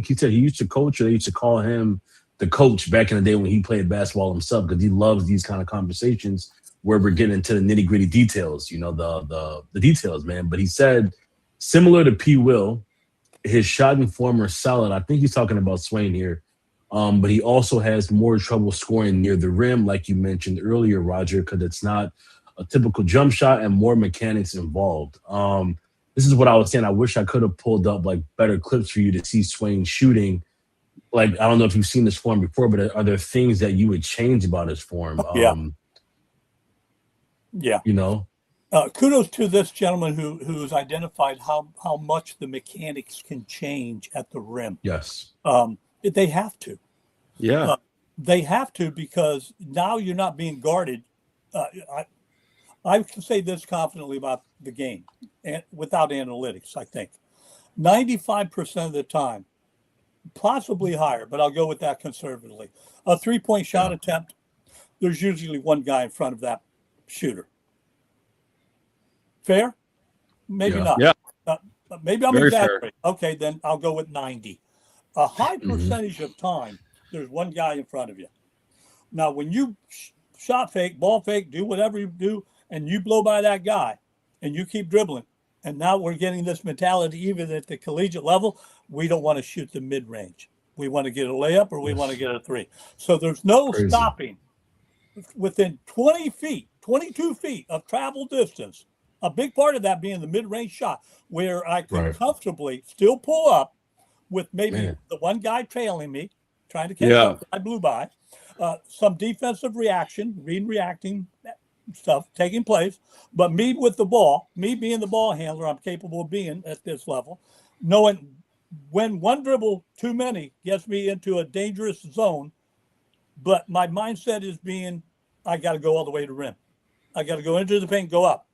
he said he used to coach, or they used to call him the coach back in the day when he played basketball himself, because he loves these kind of conversations where we're getting into the nitty gritty details. The details, man. But he said, similar to P. Will, his shot and form are solid. I think he's talking about Swain here. But he also has more trouble scoring near the rim, like you mentioned earlier, Roger, because it's not a typical jump shot and more mechanics involved. This is what I was saying. I wish I could have pulled up like better clips for you to see Swain shooting. Like, I don't know if you've seen this form before, but are there things that you would change about his form? Kudos to this gentleman who's identified how much the mechanics can change at the rim. Yes. They have to. Yeah. They have to, because now you're not being guarded. I can say this confidently about the game, and without analytics, I think 95% of the time, possibly higher, but I'll go with that conservatively. A 3-point shot attempt, there's usually one guy in front of that shooter. Fair? Maybe not. Yeah. Maybe I'm Very exaggerating. Okay, then I'll go with 90. A high percentage of time, there's one guy in front of you. Now, when you shot fake, ball fake, do whatever you do, and you blow by that guy, and you keep dribbling, and now we're getting this mentality, even at the collegiate level, we don't want to shoot the mid-range. We want to get a layup, or we want to get a 3. So there's no stopping. Within 20 feet, 22 feet of travel distance, a big part of that being the mid-range shot, where I can comfortably still pull up with maybe the one guy trailing me, trying to catch up. I blew by. Some defensive reaction, reacting, stuff taking place. But me with the ball, me being the ball handler, I'm capable of being at this level, knowing when one dribble too many gets me into a dangerous zone. But my mindset is being, I got to go all the way to rim. I got to go into the paint, go up.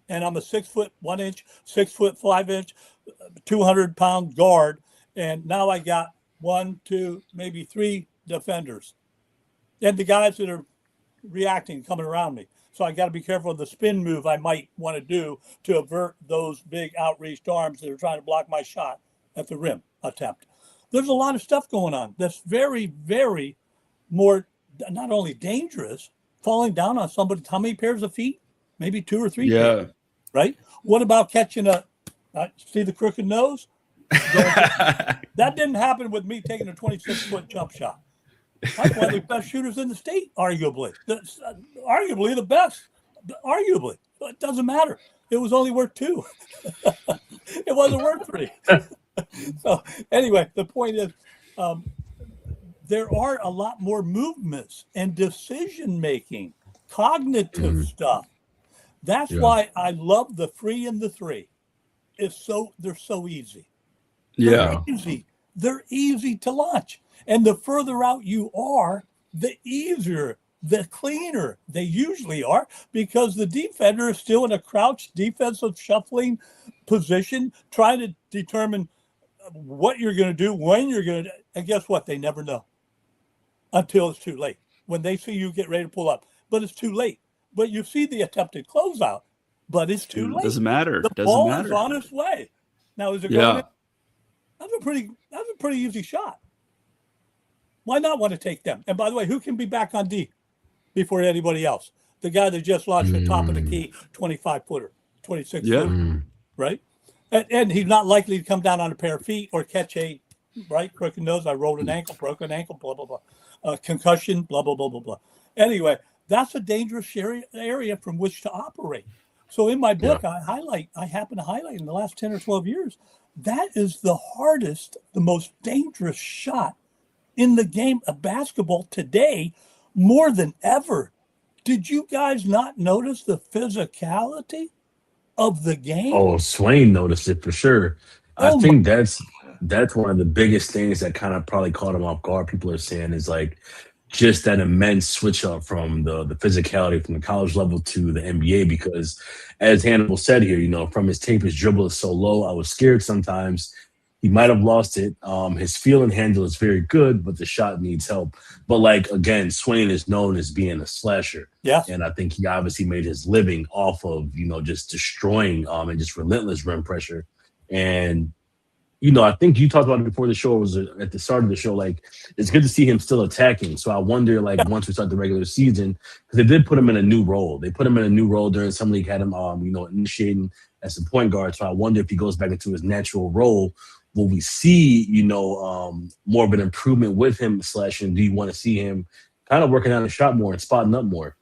And I'm a 6'1" 6'5", 200-pound guard. And now I got 1, 2, maybe 3 defenders. And the guys that are reacting, coming around me. So I got to be careful of the spin move I might want to do to avert those big outreached arms that are trying to block my shot at the rim attempt. There's a lot of stuff going on that's very, very more, not only dangerous, falling down on somebody, how many pairs of feet? Maybe 2 or 3 pairs, right? What about catching see the crooked nose? That didn't happen with me taking a 26-foot jump shot. I'm one of the best shooters in the state, arguably. Arguably the best. Arguably. It doesn't matter. It was only worth 2. It wasn't worth 3. So anyway, the point is there are a lot more movements and decision-making, cognitive stuff. That's why I love the 3 and the 3. They're so easy. Yeah. They're easy to launch. And the further out you are, the easier, the cleaner they usually are, because the defender is still in a crouched defensive shuffling position, trying to determine what you're going to do, when you're going to do. And guess what? They never know until it's too late. When they see you get ready to pull up, but it's too late. But you see the attempted closeout, but it's too late. Doesn't matter. The ball is on its way. Now, is it going in? That's a pretty easy shot. Why not want to take them? And by the way, who can be back on D before anybody else? The guy that just launched the top of the key, 25-footer, 26-footer, right? And he's not likely to come down on a pair of feet or catch a crooked nose. I rolled an ankle, broke an ankle, blah, blah, blah. Concussion, blah, blah, blah, blah, blah. Anyway, that's a dangerous area from which to operate. So in my book, I happen to highlight in the last 10 or 12 years, that is the hardest, the most dangerous shot in the game of basketball today, more than ever. Did you guys not notice the physicality of the game? Oh, Swain noticed it for sure. I think that's one of the biggest things that kind of probably caught him off guard. People are saying is like just that immense switch up from the physicality from the college level to the NBA, because as Hannibal said here, from his tape, his dribble is so low. I was scared sometimes he might have lost it. His feel and handle is very good, but the shot needs help. But again, Swain is known as being a slasher. Yeah. And I think he obviously made his living off of, just destroying and just relentless rim pressure. And, I think you talked about it before the show, was at the start of the show, it's good to see him still attacking. So I wonder, once we start the regular season, because they did put him in a new role. They put him in a new role during Summer League, had him, initiating as a point guard. So I wonder if he goes back into his natural role, will we see, more of an improvement with him slashing? Do you want to see him kind of working on the shot more and spotting up more?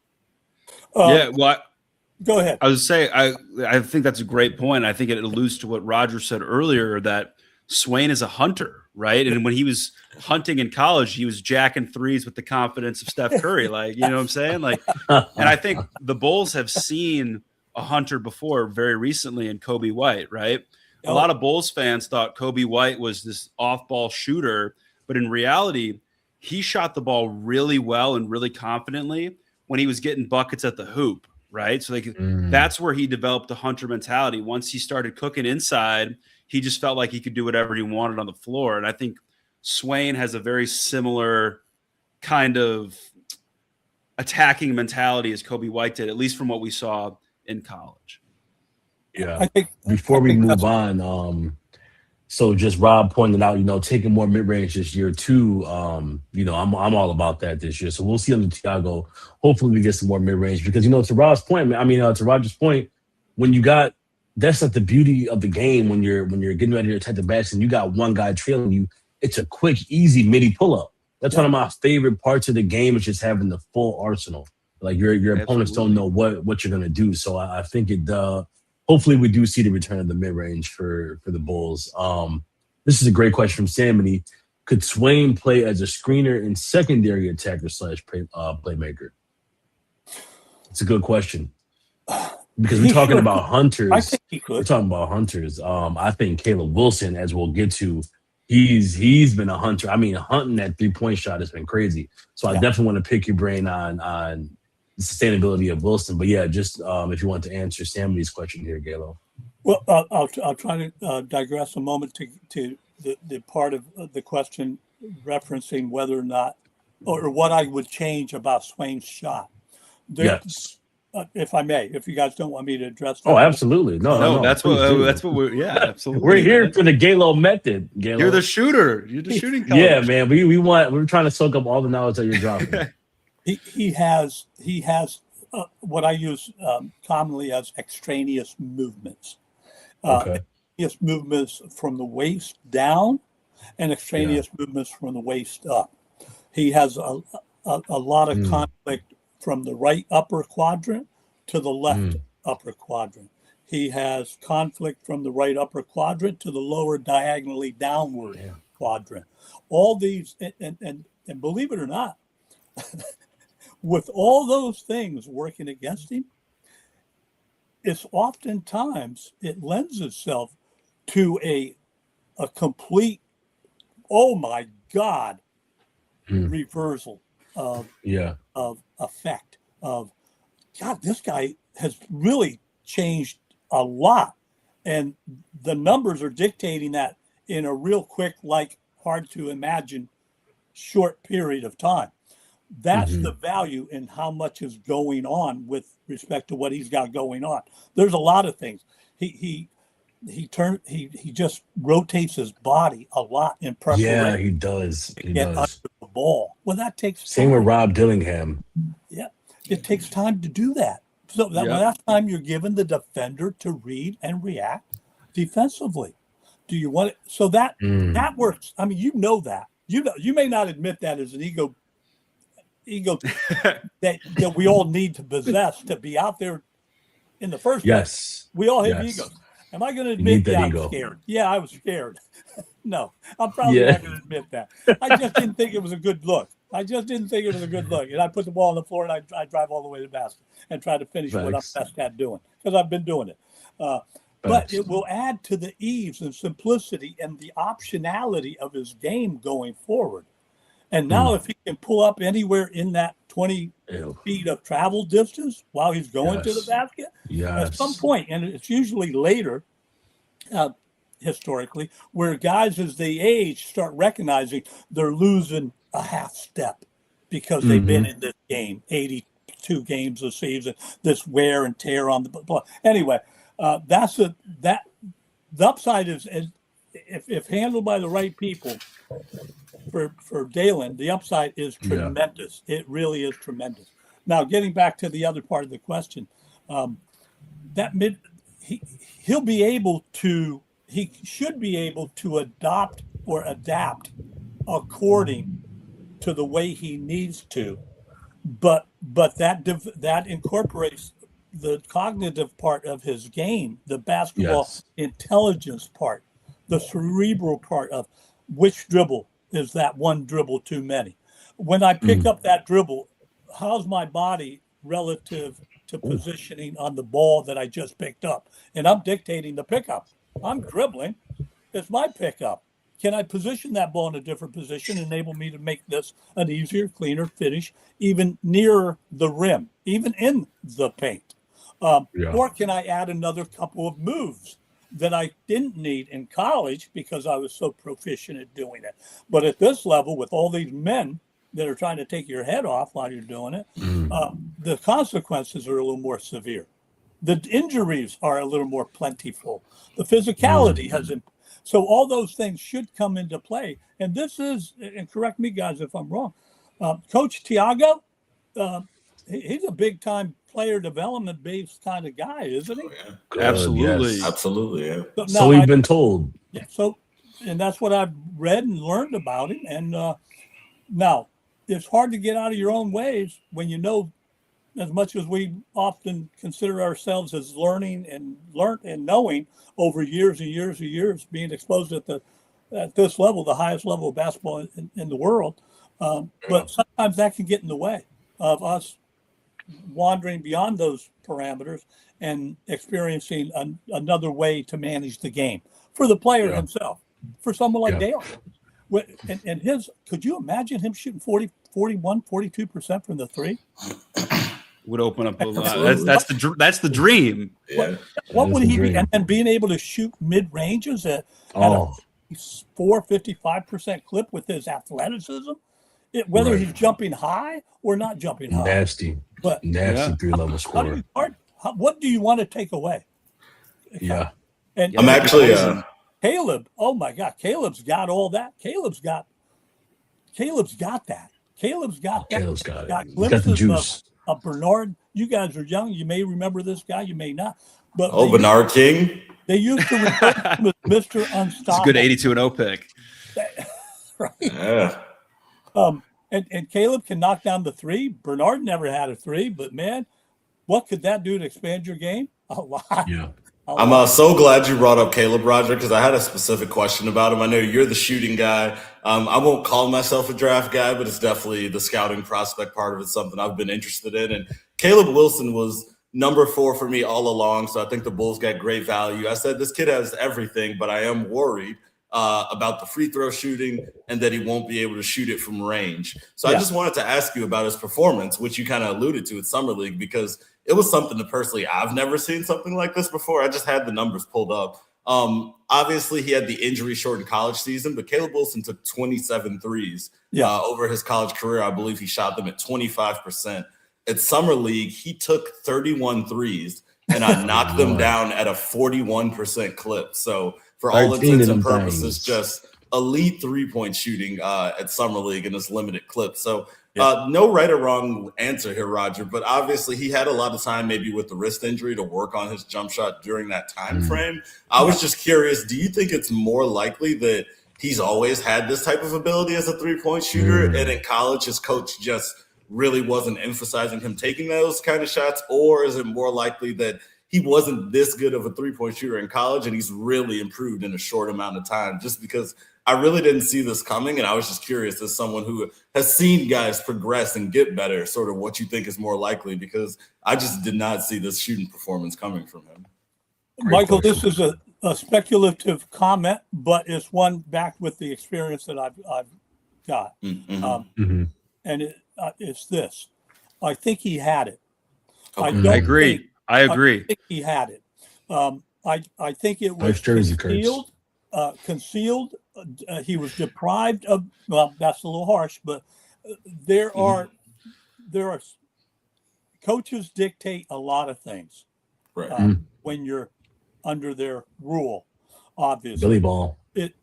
Go ahead. I was saying, I think that's a great point. I think it alludes to what Roger said earlier, that Swain is a hunter, right? And when he was hunting in college, he was jacking threes with the confidence of Steph Curry. You know what I'm saying? And I think the Bulls have seen a hunter before very recently in Kobe White, right? A lot of Bulls fans thought Kobe White was this off-ball shooter, but in reality, he shot the ball really well and really confidently when he was getting buckets at the hoop, right? So that's where he developed the hunter mentality. Once he started cooking inside, he just felt like he could do whatever he wanted on the floor. And I think Swain has a very similar kind of attacking mentality as Kobe White did, at least from what we saw in college. Yeah. Before we move on, so just Rob pointed out, taking more mid-range this year too. I'm all about that this year. So we'll see on the Thiago. Hopefully we get some more mid-range, because to Rob's point, to Roger's point, when you got, that's the beauty of the game when you're getting ready to attack the basket and you got one guy trailing you. It's a quick, easy midi pull-up. That's one of my favorite parts of the game, is just having the full arsenal. Your opponents don't know what you're gonna do. So I think it. Hopefully we do see the return of the mid-range for the Bulls. This is a great question from Sammy. Could Swain play as a screener and secondary attacker / playmaker? It's a good question. Because we're talking about hunters. I think he could. We're talking about hunters. I think Caleb Wilson, as we'll get to, he's been a hunter. I mean, hunting that 3-point shot has been crazy. So I definitely want to pick your brain on the sustainability of Wilson. But yeah, just if you want to answer Sammy's question here, Galo. Well, I'll try to digress a moment to the part of the question referencing whether or not, or what I would change about Swain's shot. Yes. If I may, if you guys don't want me to address that. Oh, absolutely. No. That's what we're, absolutely. We're here for the Galo method, Galo. You're the shooter. You're the shooting coach. Yeah, man. We're trying to soak up all the knowledge that you're dropping. He has what I use commonly as extraneous movements. Extraneous movements from the waist down and extraneous movements from the waist up. He has a lot of conflict from the right upper quadrant to the left upper quadrant. He has conflict from the right upper quadrant to the lower diagonally downward quadrant. All these, and believe it or not, with all those things working against him, it's oftentimes, it lends itself to a complete, oh my God, reversal of effect of, God, this guy has really changed a lot. And the numbers are dictating that in a real quick, like hard to imagine short period of time. That's the value in how much is going on with respect to what he's got going on. There's a lot of things. He just rotates his body a lot in preparation. Yeah, he does. He get does. under the ball. Well, that takes time. Same with Rob Dillingham. Yeah, it takes time to do that. So that's time you're given the defender to read and react defensively. Do you want it? So that works. I mean, you know that. You may not admit that as an ego that we all need to possess to be out there in the first place. We all have egos. Am I going to admit that I'm scared? Yeah, I was scared. No, I'm probably not going to admit that. I just didn't think it was a good look. And I put the ball on the floor and I drive all the way to the basket and try to finish what I'm best at doing because I've been doing it. But it will add to the ease and simplicity and the optionality of his game going forward. And now if he can pull up anywhere in that 20 feet of travel distance while he's going to the basket, at some point, and it's usually later, historically, where guys as they age start recognizing they're losing a half step because they've been in this game, 82 games a season, this wear and tear on the ball. Anyway, the upside is if handled by the right people, for Dailyn, the upside is tremendous. It really is tremendous. Now, getting back to the other part of the question, he should be able to adopt or adapt according to the way he needs to, but that incorporates the cognitive part of his game, the basketball intelligence part, the cerebral part of which dribble is that one dribble too many. When I pick up that dribble, how's my body relative to positioning on the ball that I just picked up? And I'm dictating the pickup. I'm dribbling. It's my pickup. Can I position that ball in a different position, enable me to make this an easier, cleaner finish, even nearer the rim, even in the paint? Or can I add another couple of moves that I didn't need in college because I was so proficient at doing it? But at this level, with all these men that are trying to take your head off while you're doing it, the consequences are a little more severe. The injuries are a little more plentiful. The physicality so all those things should come into play. And this is, and correct me guys if I'm wrong, Coach Tiago, he's a big time player development based kind of guy, isn't he? Absolutely. Yes, absolutely. Yeah. So we've been told. Yeah. So, and that's what I've read and learned about him. And now it's hard to get out of your own ways when you know, as much as we often consider ourselves as learning and knowing over years and years and years, being exposed at this level, the highest level of basketball in the world. But sometimes that can get in the way of us wandering beyond those parameters and experiencing another way to manage the game for the player himself, for someone like Dailyn. And his, could you imagine him shooting 42% from the three? Would open up a lot. That's the dream. Yeah. What would he be? And being able to shoot mid ranges at a 55% clip with his athleticism, whether he's jumping high or not jumping high. Nasty 3-level scorer. What do you want to take away? Yeah. And I'm actually Caleb. Oh my God, Caleb's got all that. Caleb's got that. Caleb's got it. Glimpses Got the juice. Of Bernard. You guys are young. You may remember this guy. You may not. But Bernard King. They used to refer to him as Mr. Unstoppable. It's a good 82-0 pick. Right. Yeah. And Caleb can knock down the three. Bernard never had a three, but man, what could that do to expand your game? A lot. Yeah. I'm so glad you brought up Caleb, Roger, because I had a specific question about him. I know you're the shooting guy. I won't call myself a draft guy, but it's definitely the scouting prospect part of it, something I've been interested in. And Caleb Wilson was number 4 for me all along, so I think the Bulls got great value. I said this kid has everything, but I am worried about the free throw shooting and that he won't be able to shoot it from range. So I just wanted to ask you about his performance, which you kind of alluded to at Summer League, because it was something that personally I've never seen something like this before. I just had the numbers pulled up. Obviously, he had the injury-shortened college season, but Caleb Wilson took 27 threes over his college career. I believe he shot them at 25%. At Summer League, he took 31 threes, and I knocked them down at a 41% clip. So for all intents and purposes, just elite three-point shooting at Summer League in this limited clip. So no right or wrong answer here, Roger, but obviously he had a lot of time maybe with the wrist injury to work on his jump shot during that time frame. I was just curious, do you think it's more likely that he's always had this type of ability as a three-point shooter and in college his coach just really wasn't emphasizing him taking those kind of shots, or is it more likely that he wasn't this good of a three-point shooter in college and he's really improved in a short amount of time? Just because I really didn't see this coming, and I was just curious, as someone who has seen guys progress and get better, sort of what you think is more likely, because I just did not see this shooting performance coming from him. Michael, this is a speculative comment, but it's one backed with the experience that I've got. And it's this. I think he had it. I agree. I think he had it. I think it was concealed. He was deprived of. Well, that's a little harsh, but there are coaches dictate a lot of things when you're under their rule. Obviously, Billy Ball. And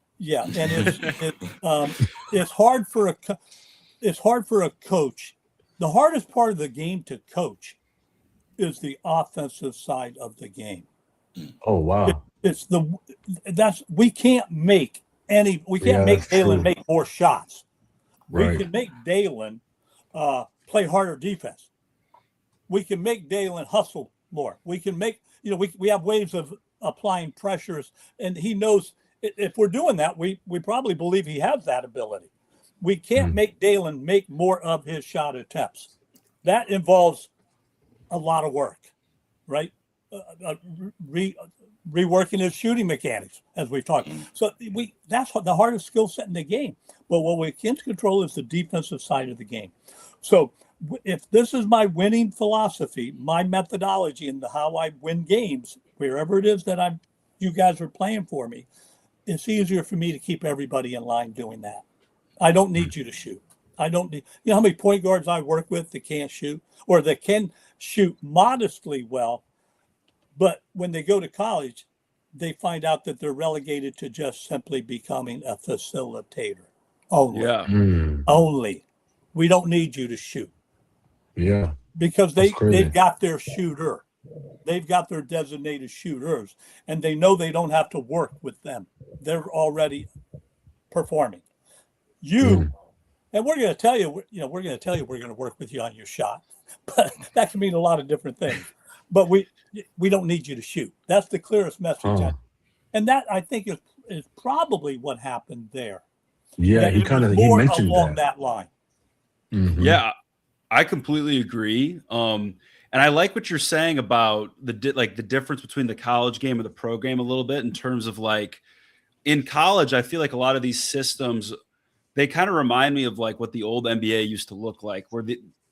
it's hard for a coach. The hardest part of the game to coach is the offensive side of the game. Oh wow! We can't make Dailyn make more shots. Right. We can make Dailyn play harder defense. We can make Dailyn hustle more. We can make we have ways of applying pressures, and he knows if we're doing that, we probably believe he has that ability. We can't make Dailyn make more of his shot attempts. That involves a lot of work, right? Reworking his shooting mechanics, as we've talked. So that's the hardest skill set in the game. But what we can control is the defensive side of the game. So if this is my winning philosophy, my methodology, and how I win games, wherever it is that you guys are playing for me, it's easier for me to keep everybody in line doing that. I don't need you to shoot. I don't need, how many point guards I work with that can't shoot, or that can shoot modestly well, but when they go to college, they find out that they're relegated to just simply becoming a facilitator. Only. We don't need you to shoot. Yeah. Because they've got their shooter. They've got their designated shooters, and they know they don't have to work with them. They're already performing. And we're going to tell you, we're going to work with you on your shot, but that can mean a lot of different things. But we don't need you to shoot. That's the clearest message. And that, I think, is probably what happened there. Yeah, he mentioned along that line. Yeah, I completely agree. And I like what you're saying about the difference between the college game and the pro game a little bit in terms of like in college, I feel like a lot of these systems, they kind of remind me of like what the old NBA used to look like, where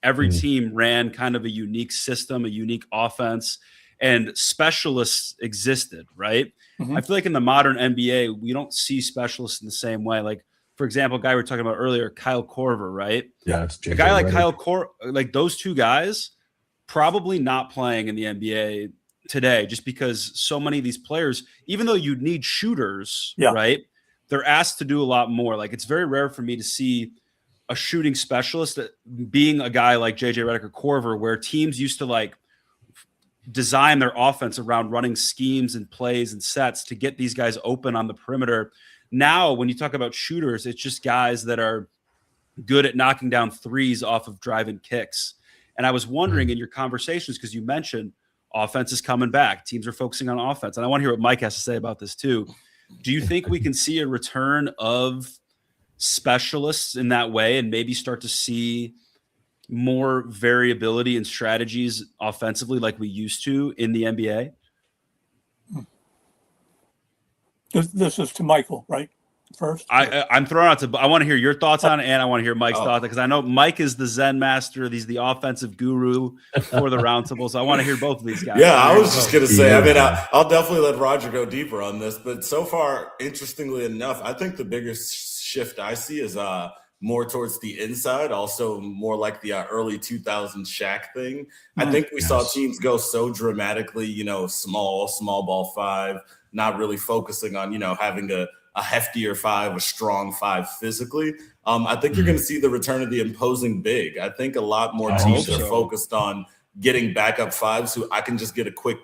every team ran kind of a unique system, a unique offense, and specialists existed, right? I feel like in the modern NBA, we don't see specialists in the same way. Like, for example, a guy we were talking about earlier, Kyle Korver, right? Yeah, it's a guy like Redick. Kyle Korver, like those two guys, probably not playing in the NBA today, just because so many of these players, even though you need shooters, right? They're asked to do a lot more. Like it's very rare for me to see a shooting specialist being a guy like JJ Redick or Korver, where teams used to like design their offense around running schemes and plays and sets to get these guys open on the perimeter. Now, when you talk about shooters, it's just guys that are good at knocking down threes off of driving kicks. And I was wondering in your conversations, because you mentioned offense is coming back, teams are focusing on offense. And I want to hear what Mike has to say about this too. Do you think we can see a return of specialists in that way and maybe start to see more variability in strategies offensively like we used to in the NBA? This is to Michael, right? First, I'm throwing out to. I want to hear your thoughts on it, and I want to hear Mike's thoughts because I know Mike is the Zen master. He's the offensive guru for the RoundtaBulls. So I want to hear both of these guys. Yeah, I was just gonna say. I mean, I'll definitely let Roger go deeper on this, but so far, interestingly enough, I think the biggest shift I see is more towards the inside, also more like the early 2000s Shaq thing. I think we saw teams go so dramatically, small ball five, not really focusing on, having a heftier five, a strong five physically. I think you're going to see the return of the imposing big. I think a lot more teams are focused on getting backup fives who I can just get a quick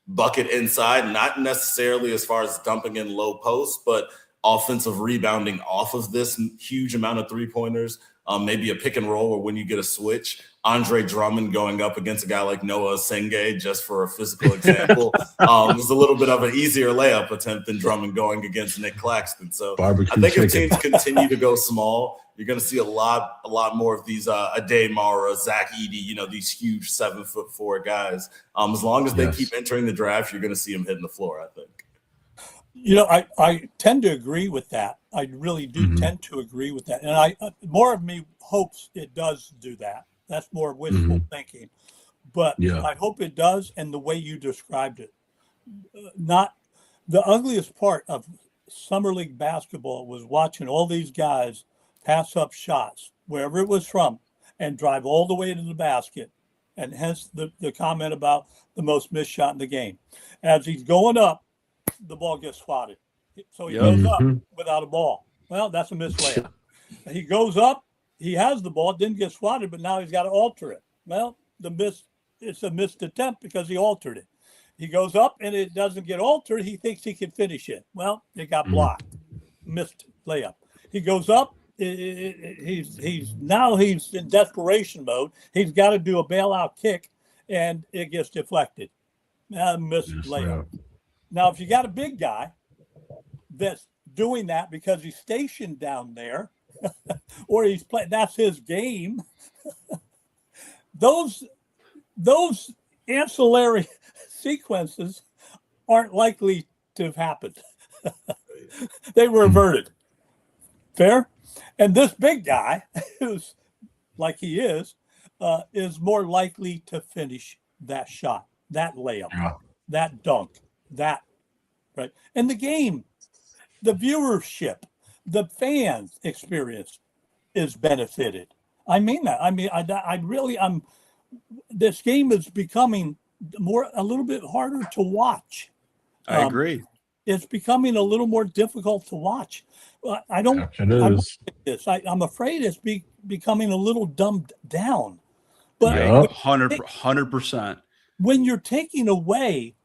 bucket inside, not necessarily as far as dumping in low post, but offensive rebounding off of this huge amount of three-pointers, maybe a pick and roll or when you get a switch. Andre Drummond going up against a guy like Noah Senge, just for a physical example, was a little bit of an easier layup attempt than Drummond going against Nick Claxton. So I think if teams continue to go small, you're going to see a lot more of these Ade Mara, Zach Edey, these huge 7'4" guys. As long as they keep entering the draft, you're going to see them hitting the floor, I think. I tend to agree with that. I really do tend to agree with that. And more of me hopes it does do that. That's more wishful thinking. But I hope it does, and the way you described it. Not the ugliest part of summer league basketball was watching all these guys pass up shots, wherever it was from, and drive all the way to the basket. And hence the comment about the most missed shot in the game. As he's going up, the ball gets swatted. So he goes up without a ball. Well, that's a missed layup. He goes up, he has the ball, didn't get swatted, but now he's got to alter it. Well, it's a missed attempt because he altered it. He goes up and it doesn't get altered. He thinks he can finish it. Well, it got blocked. Missed layup. He goes up. He's in desperation mode. He's got to do a bailout kick, and it gets deflected. Missed layup. Now, if you got a big guy that's doing that because he's stationed down there, or he's playing, that's his game. Those ancillary sequences aren't likely to have happened. They were averted. Fair? And this big guy, who's like he is more likely to finish that shot, that layup, that dunk, that, right? And the game, the viewership, the fans' experience is benefited. I mean that. I mean, this game is becoming a little bit harder to watch. I agree. It's becoming a little more difficult to watch. I'm afraid it's becoming a little dumbed down. But 100%. When you're taking away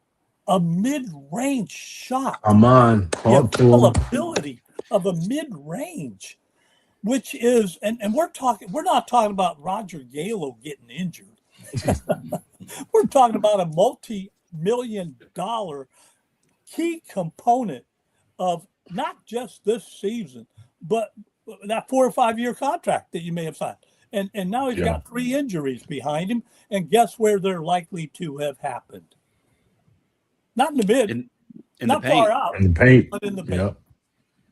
a mid-range shot, the availability of a mid-range, which is, and we're not talking about Roger Galo getting injured. We're talking about a multi-million-dollar key component of not just this season, but that 4 or 5 year contract that you may have signed. And now he's got 3 injuries behind him. And guess where they're likely to have happened? Not in the mid, in not the paint. far out, in the paint. but in the paint. Yep.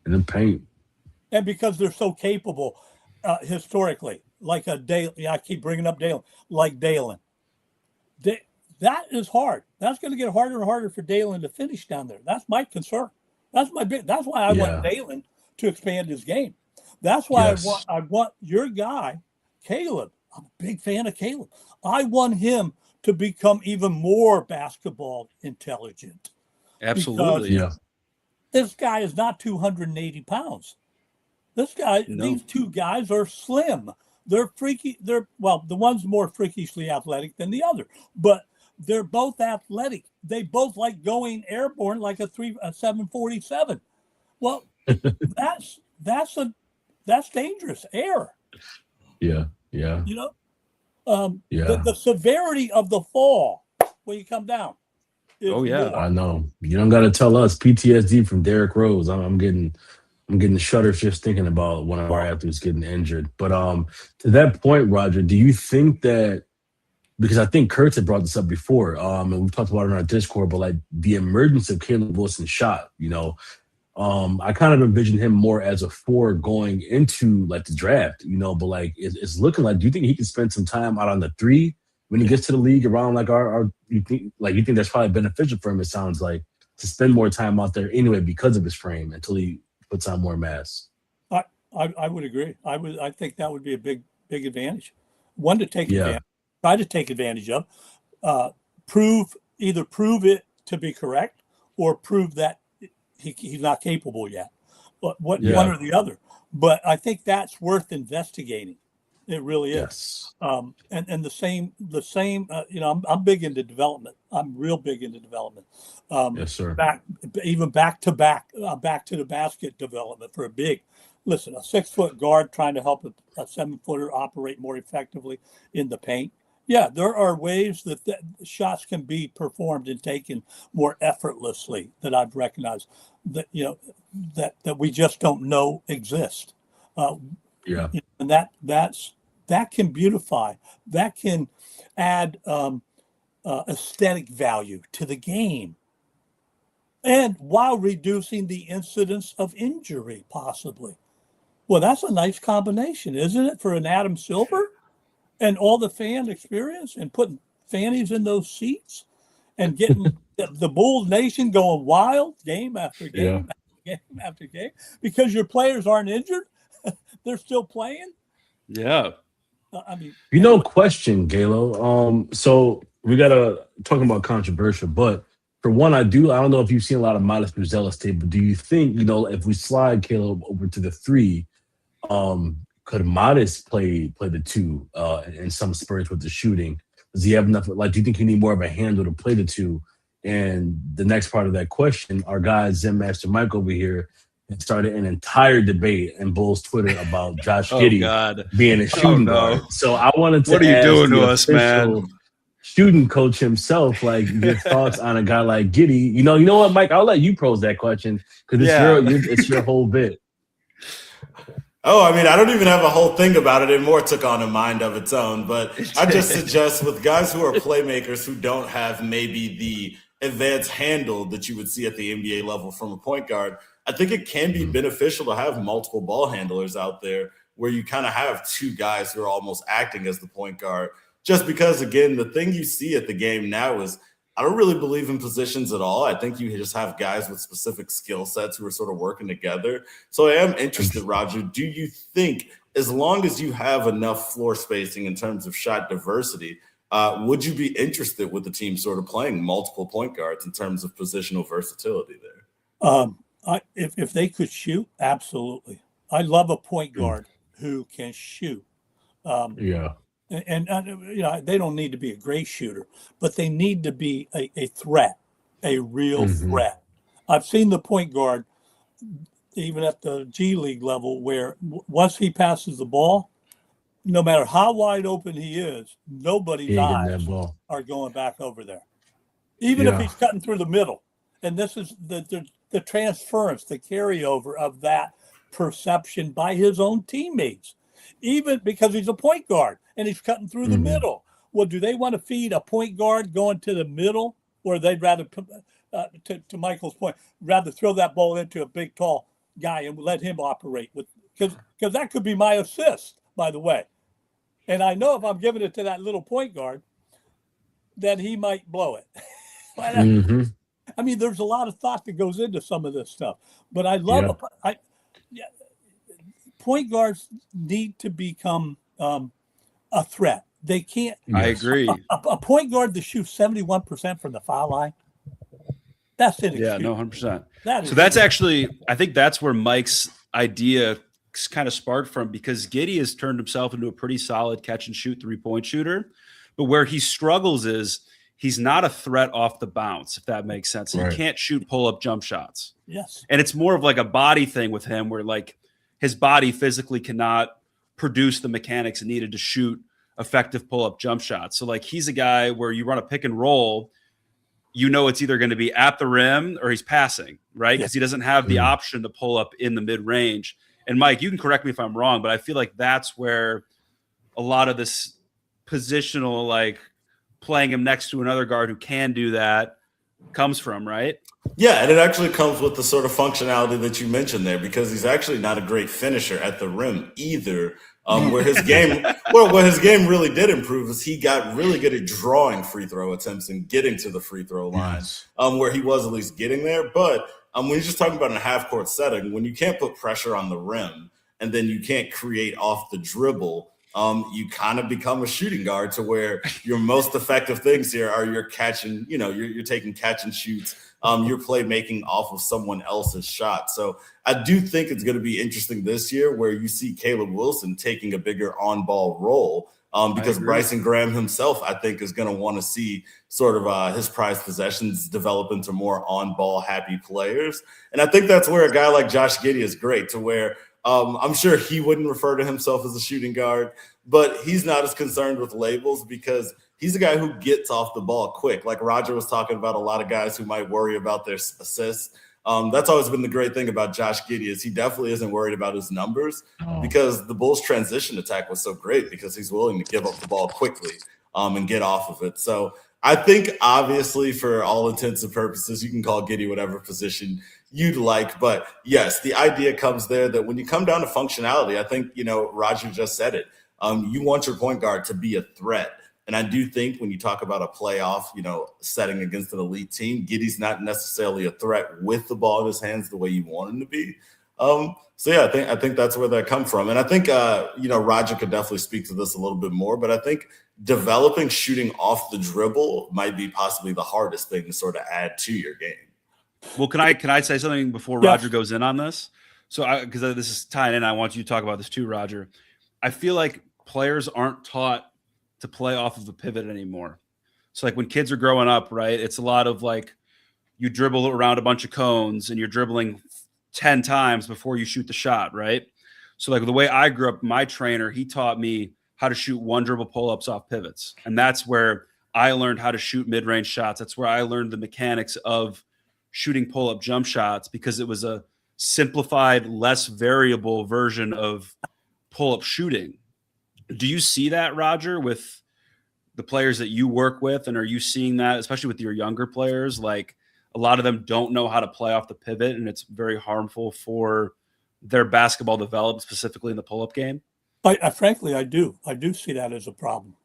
In the paint. And because they're so capable historically, like a Dailyn, I keep bringing up Dailyn, like Dailyn. That is hard. That's going to get harder and harder for Dailyn to finish down there. That's my concern. That's why I want Dailyn to expand his game. That's why I want your guy, Caleb. I'm a big fan of Caleb. I want him to become even more basketball intelligent. Absolutely. This guy is not 280 pounds. These 2 guys are slim. They're freaky. The one's more freakishly athletic than the other, but they're both athletic. They both like going airborne like a 747. Well, that's dangerous air. Yeah. The severity of the fall when you come down. More. I know. You don't got to tell us PTSD from Derrick Rose. I'm getting the shudders just thinking about one of our athletes getting injured. But to that point, Roger, do you think that, because I think Kurtz had brought this up before, and we've talked about it on our Discord, but like the emergence of Caleb Wilson's shot, I kind of envision him more as a 4 going into like the draft, but like it's looking like, do you think he can spend some time out on the 3 when he gets to the league around like you think that's probably beneficial for him, it sounds like, to spend more time out there anyway because of his frame until he puts on more mass? I would agree. I think that would be a big advantage. One to take advantage, try to take advantage of, prove it to be correct or prove that he's not capable yet. But one or the other. But I think that's worth investigating. It really is. Yes. And the same. I'm big into development. I'm real big into development. Yes, sir. Back to the basket development for a big. Listen, a 6-foot guard trying to help a 7-footer operate more effectively in the paint. Yeah, there are ways that shots can be performed and taken more effortlessly that I've recognized that that we just don't know exist. And that can beautify, that can add aesthetic value to the game, and while reducing the incidence of injury, possibly. Well, that's a nice combination, isn't it, for an Adam Silver and all the fan experience and putting fannies in those seats and getting the Bulls Nation going wild game after game after game because your players aren't injured. They're still playing. Yeah. Question, Galo. So we gotta talk about controversial, but for one, I don't know if you've seen a lot of Modest Buzelis tape, but do you think, if we slide Caleb over to the 3, could Modest play the 2 in some spurts with the shooting? Does he have enough? Like, do you think you need more of a handle to play the 2? And the next part of that question, our guy Zen Master Mike over here started an entire debate in Bulls Twitter about Josh Giddey being a shooting guard. So I wanted to what are you ask doing the to us, man? Shooting coach himself, like your thoughts on a guy like Giddey. You know what, Mike? I'll let you pose that question because it's your whole bit. Oh, I don't even have a whole thing about it. It more took on a mind of its own. But I just suggest with guys who are playmakers who don't have maybe the advanced handle that you would see at the NBA level from a point guard, I think it can be beneficial to have multiple ball handlers out there where you kind of have 2 guys who are almost acting as the point guard. Just because, again, the thing you see at the game now is I don't really believe in positions at all. I think you just have guys with specific skill sets who are sort of working together. So I am interested, Roger. Do you think as long as you have enough floor spacing in terms of shot diversity, would you be interested with the team sort of playing multiple point guards in terms of positional versatility there? If they could shoot, absolutely. I love a point guard who can shoot. And they don't need to be a great shooter, but they need to be a threat, a real threat. I've seen the point guard, even at the G League level, where once he passes the ball, no matter how wide open he is, nobody's eyes are going back over there. Even if he's cutting through the middle. And this is the transference, the carryover of that perception by his own teammates. even because he's a point guard and he's cutting through the middle. Well, do they want to feed a point guard going to the middle, or they'd rather, to Michael's point, rather throw that ball into a big, tall guy and let him operate with, because that could be my assist, by the way. And I know if I'm giving it to that little point guard, that he might blow it. I mean, there's a lot of thought that goes into some of this stuff, but I love point guards need to become a threat. They can't. I agree. A point guard that shoots 71% from the foul line. That's inexcusable. Yeah, no, 100%. So that's actually, I think that's where Mike's idea kind of sparked from, because Giddey has turned himself into a pretty solid catch and shoot 3-point shooter. But where he struggles is he's not a threat off the bounce, if that makes sense. Right. He can't shoot pull-up jump shots. Yes. And it's more of like a body thing with him, where like his body physically cannot produce the mechanics needed to shoot effective pull-up jump shots. So like he's a guy where you run a pick and roll, you know it's either going to be at the rim or he's passing, right? Because he doesn't have the option to pull up in the mid-range. And Mike, you can correct me if I'm wrong, but I feel like that's where a lot of this positional, like playing him next to another guard who can do that, comes from, right? Yeah, and it actually comes with the sort of functionality that you mentioned there, because he's actually not a great finisher at the rim either. Where his game, what his game really did improve is he got really good at drawing free throw attempts and getting to the free throw line, where he was at least getting there. But when you're just talking about in a half court setting, when you can't put pressure on the rim and then you can't create off the dribble, you kind of become a shooting guard, to where your most effective things here are you're catching, you're taking catch and shoots. You're playmaking off of someone else's shot. So I do think it's going to be interesting this year, where you see Caleb Wilson taking a bigger on-ball role, because Bryson Graham himself, I think, is going to want to see sort of his prized possessions develop into more on-ball happy players. And I think that's where a guy like Josh Giddey is great, to where I'm sure he wouldn't refer to himself as a shooting guard, but he's not as concerned with labels, because he's a guy who gets off the ball quick. Like Roger was talking about, a lot of guys who might worry about their assists. That's always been the great thing about Josh Giddey, is he definitely isn't worried about his numbers, because the Bulls' transition attack was so great, because he's willing to give up the ball quickly and get off of it. So I think, obviously, for all intents and purposes, you can call Giddey whatever position you'd like. But yes, the idea comes there that when you come down to functionality, I think, Roger just said it. You want your point guard to be a threat. And I do think when you talk about a playoff, setting against an elite team, Giddey's not necessarily a threat with the ball in his hands the way you want him to be. I think that's where that comes from. And I think, Roger could definitely speak to this a little bit more, but I think developing shooting off the dribble might be possibly the hardest thing to sort of add to your game. Well, can I say something before Roger goes in on this? So, because this is tying in, I want you to talk about this too, Roger. I feel like players aren't taught to play off of the pivot anymore. So like when kids are growing up, right, it's a lot of like you dribble around a bunch of cones and you're dribbling 10 times before you shoot the shot, right? So like the way I grew up, my trainer, he taught me how to shoot one dribble pull-ups off pivots. And that's where I learned how to shoot mid-range shots. That's where I learned the mechanics of shooting pull-up jump shots, because it was a simplified, less variable version of pull-up shooting. Do you see that, Roger, with the players that you work with? And are you seeing that, especially with your younger players? Like a lot of them don't know how to play off the pivot, and it's very harmful for their basketball development, specifically in the pull-up game? Frankly, I do. I do see that as a problem.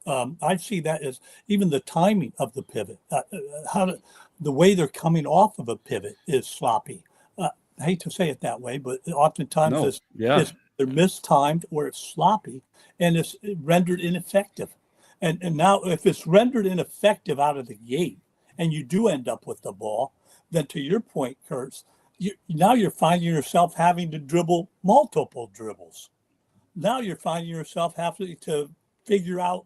I see that as even the timing of the pivot. The way they're coming off of a pivot is sloppy. I hate to say it that way, but oftentimes they're mistimed, or it's sloppy, and it's rendered ineffective. And now if it's rendered ineffective out of the gate and you do end up with the ball, then to your point, Kurtz, now you're finding yourself having to dribble multiple dribbles. Now you're finding yourself having to figure out,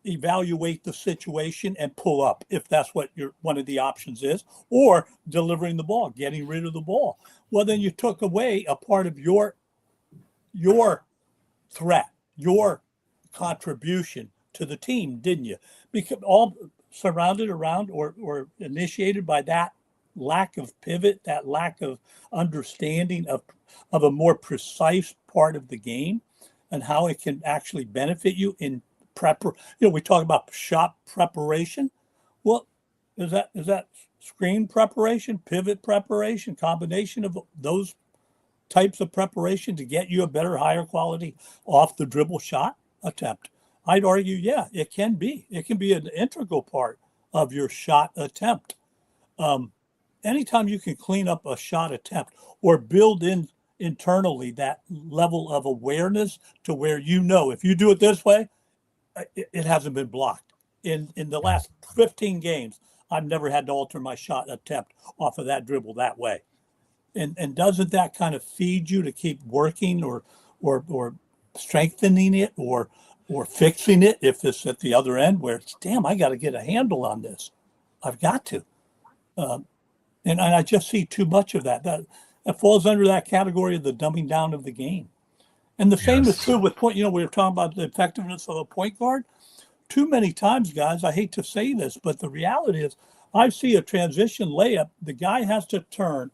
evaluate the situation and pull up, if that's what one of the options is, or delivering the ball, getting rid of the ball. Well, then you took away a part of your threat, your contribution to the team, didn't you? Because all surrounded around or initiated by that lack of pivot, that lack of understanding of a more precise part of the game. and how it can actually benefit you in prep. We talk about shot preparation. Well, is that screen preparation, pivot preparation, combination of those types of preparation to get you a better, higher quality off the dribble shot attempt? I'd argue, yeah, it can be. It can be an integral part of your shot attempt. Anytime you can clean up a shot attempt or build in internally that level of awareness to where if you do it this way, it hasn't been blocked. In the last 15 games, I've never had to alter my shot attempt off of that dribble that way. And doesn't that kind of feed you to keep working or strengthening it or fixing it if it's at the other end where it's, damn, I got to get a handle on this. I've got to. And I just see too much of that. That falls under that category of the dumbing down of the game. And the same is true with point. We were talking about the effectiveness of a point guard. Too many times, guys, I hate to say this, but the reality is I see a transition layup. The guy has to turn,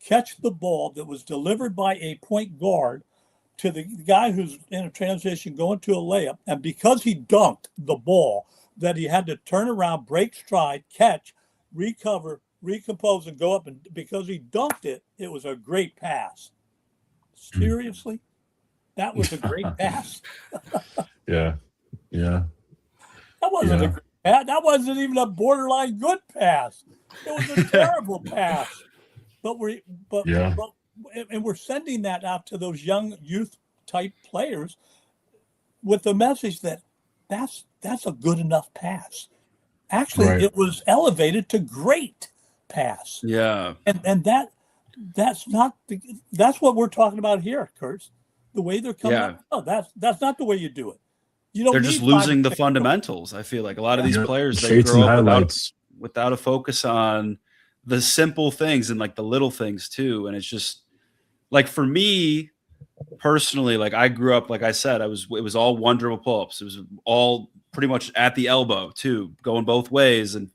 catch the ball that was delivered by a point guard to the guy who's in a transition going to a layup. And because he dunked the ball, that he had to turn around, break stride, catch, recover, recompose, and go up. And because he dunked it, it was a great pass. Seriously? That was a great pass. Yeah. That wasn't a great pass. That wasn't even a borderline good pass. It was a terrible pass. But we're sending that out to those young youth type players with the message that that's a good enough pass. Actually, It was elevated to great pass. Yeah. And that's what we're talking about here, Kurt. The way they're coming up. No, that's not the way you do it. They're just losing the fundamentals. I feel like a lot of these players, they grow up without a focus on the simple things and like the little things too. And it's just like, for me personally, like I grew up, like I said, it was all one dribble pull-ups. It was all pretty much at the elbow too, going both ways. And,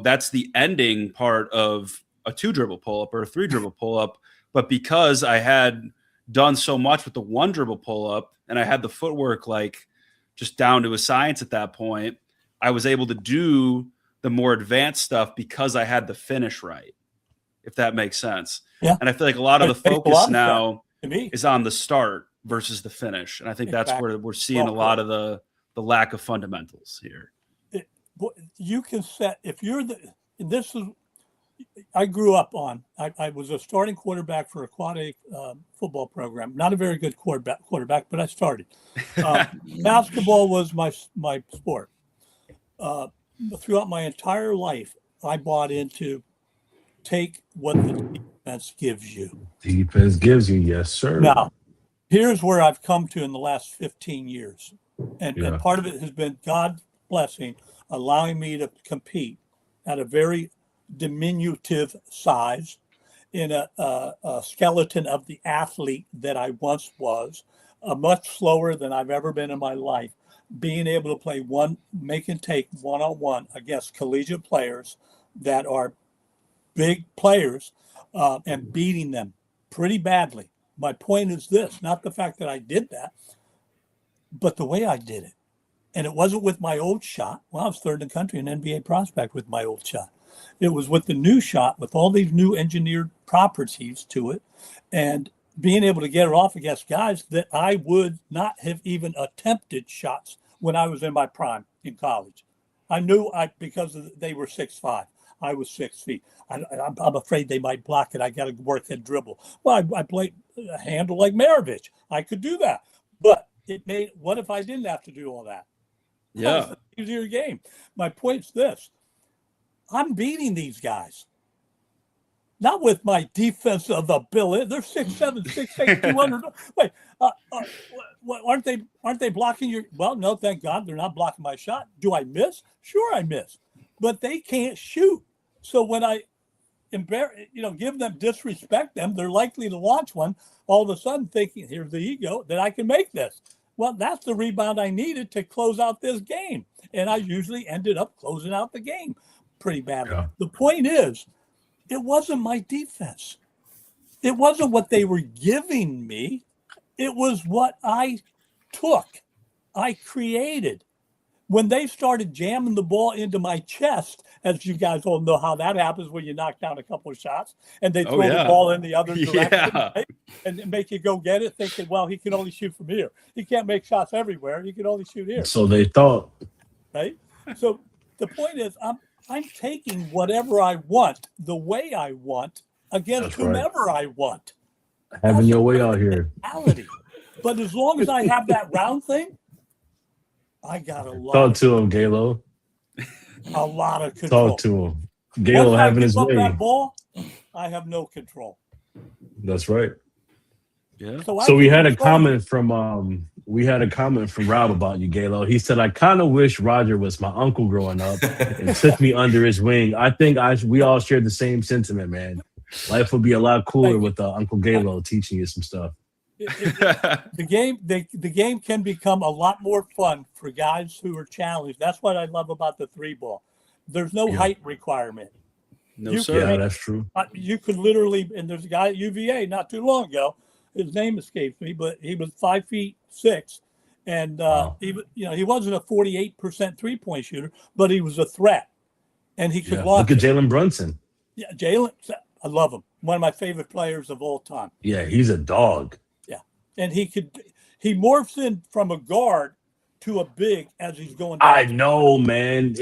that's the ending part of a 2 dribble pull-up or a 3 dribble pull-up. But because I had done so much with the 1 dribble pull-up and I had the footwork, like just down to a science at that point, I was able to do the more advanced stuff because I had the finish right, if that makes sense. Yeah. And I feel like a lot of the focus now is on the start versus the finish. And I think that's where we're seeing a lot of the lack of fundamentals here. You can set, I grew up on, I was a starting quarterback for a quad A football program. Not a very good quarterback, but I started. Basketball was my sport. Throughout my entire life, I bought into take what the defense gives you. Defense gives you, yes, sir. Now, here's where I've come to in the last 15 years. And part of it has been God's blessing, allowing me to compete at a very diminutive size in a skeleton of the athlete that I once was, much slower than I've ever been in my life. Being able to play make and take one-on-one against collegiate players that are big players and beating them pretty badly. My point is this, not the fact that I did that, but the way I did it. And it wasn't with my old shot. Well, I was third in the country, an NBA prospect with my old shot. It was with the new shot, with all these new engineered properties to it, and being able to get it off against guys that I would not have even attempted shots when I was in my prime in college. I knew because they were 6'5". I was 6 feet. I'm afraid they might block it. I got to work and dribble. Well, I played a handle like Maravich. I could do that. But what if I didn't have to do all that? Yeah. It's an easier game. My point's this. I'm beating these guys. Not with my defensive ability. They're 6'7", 6'8", 200. Wait, aren't they blocking your? Well, no, thank God they're not blocking my shot. Do I miss? Sure, I miss, but they can't shoot. So when I give them, disrespect them, they're likely to launch one. All of a sudden, thinking, here's the ego that I can make this. Well, that's the rebound I needed to close out this game, and I usually ended up closing out the game pretty badly. Yeah. The point is, it wasn't my defense. It wasn't what they were giving me. It was what I I created. When they started jamming the ball into my chest, as you guys all know how that happens when you knock down a couple of shots, and they throw the ball in the other direction, right? And make you go get it, thinking, well, he can only shoot from here. He can't make shots everywhere. He can only shoot here. So they thought. Right? So the point is, I'm taking whatever I want, the way I want, against whomever I want. Having your way out here. But as long as I have that round thing, I got a lot. Talk to him, Galo. A lot of control. Talk to him. Galo having his way. That ball, I have no control. That's right. Yeah. So we had a comment from Rob about you, Galo. He said, I kind of wish Roger was my uncle growing up and took me under his wing. I think we all shared the same sentiment, man. Life would be a lot cooler with Uncle Galo teaching you some stuff. The game can become a lot more fun for guys who are challenged. That's what I love about the 3-ball. There's no height requirement. No, sir. Yeah, that's true. You could literally, and there's a guy at UVA not too long ago. His name escapes me, but he was 5'6", and he wasn't a 48% 3-point shooter, but he was a threat, and he could launch. Look at Jalen Brunson. Yeah, Jalen, I love him. One of my favorite players of all time. Yeah, he's a dog. Yeah, and he morphs in from a guard to a big as he's going down. I know, man.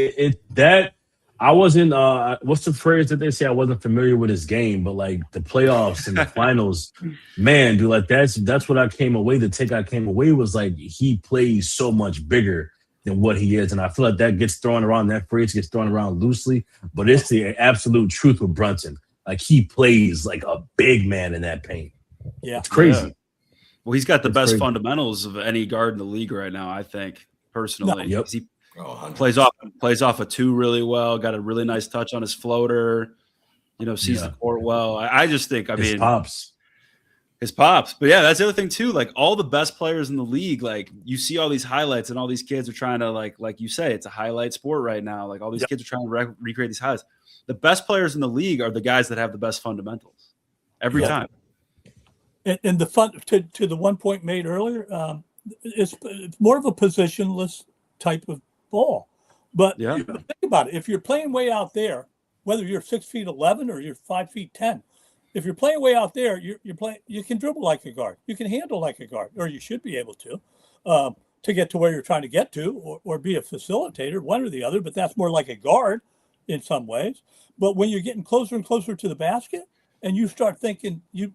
I wasn't. What's the phrase that they say? I wasn't familiar with his game, but like the playoffs and the finals, man, dude, like that's what I came away. The take I came away was like he plays so much bigger than what he is, and I feel like that gets thrown around. That phrase gets thrown around loosely, but it's the absolute truth with Brunson. Like he plays like a big man in that paint. Yeah, it's crazy. Yeah. Well, he's got the best fundamentals of any guard in the league right now, I think, personally. Yep. He plays off a 2 really well, got a really nice touch on his floater, sees the court well. I just think, his pops. But yeah, that's the other thing too. Like all the best players in the league, like you see all these highlights and all these kids are trying to like you say, it's a highlight sport right now. Like all these kids are trying to recreate these highlights. The best players in the league are the guys that have the best fundamentals every time. And the fun to the 1 point made earlier, it's more of a positionless type of ball. But think about it. If you're playing way out there, whether you're 6'11" or you're 5'10", if you're playing way out there, you can dribble like a guard. You can handle like a guard, or you should be able to get to where you're trying to get to, or be a facilitator, one or the other. But that's more like a guard in some ways. But when you're getting closer and closer to the basket, and you start thinking you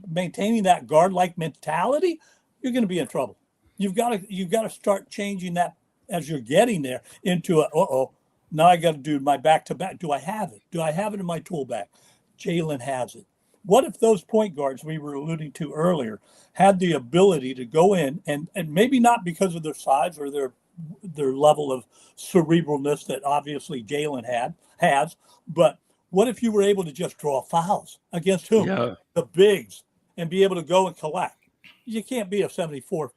maintaining that guard-like mentality, you're going to be in trouble. You've got to start changing that as you're getting there into now I got to do my back-to-back. Do I have it? Do I have it in my tool bag? Jalen has it. What if those point guards we were alluding to earlier had the ability to go in and maybe not because of their size or their level of cerebralness that obviously Jalen has, but what if you were able to just draw fouls against whom? Yeah. The bigs, and be able to go and collect. You can't be a 75%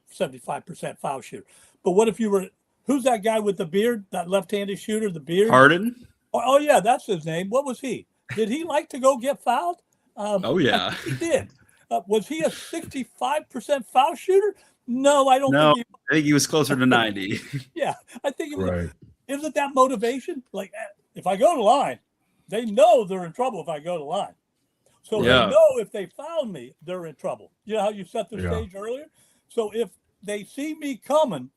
foul shooter. But what if you were, who's that guy with the beard, that left-handed shooter, the beard? Harden? Oh yeah, that's his name. What was he? Did he like to go get fouled? He did. Was he a 65% foul shooter? No, I don't think I think he was closer to 90. Yeah, I think isn't that motivation? Like, if I go to line, they know they're in trouble if I go to line. So they know if they found me, they're in trouble. You know how you set the stage earlier? So if they see me coming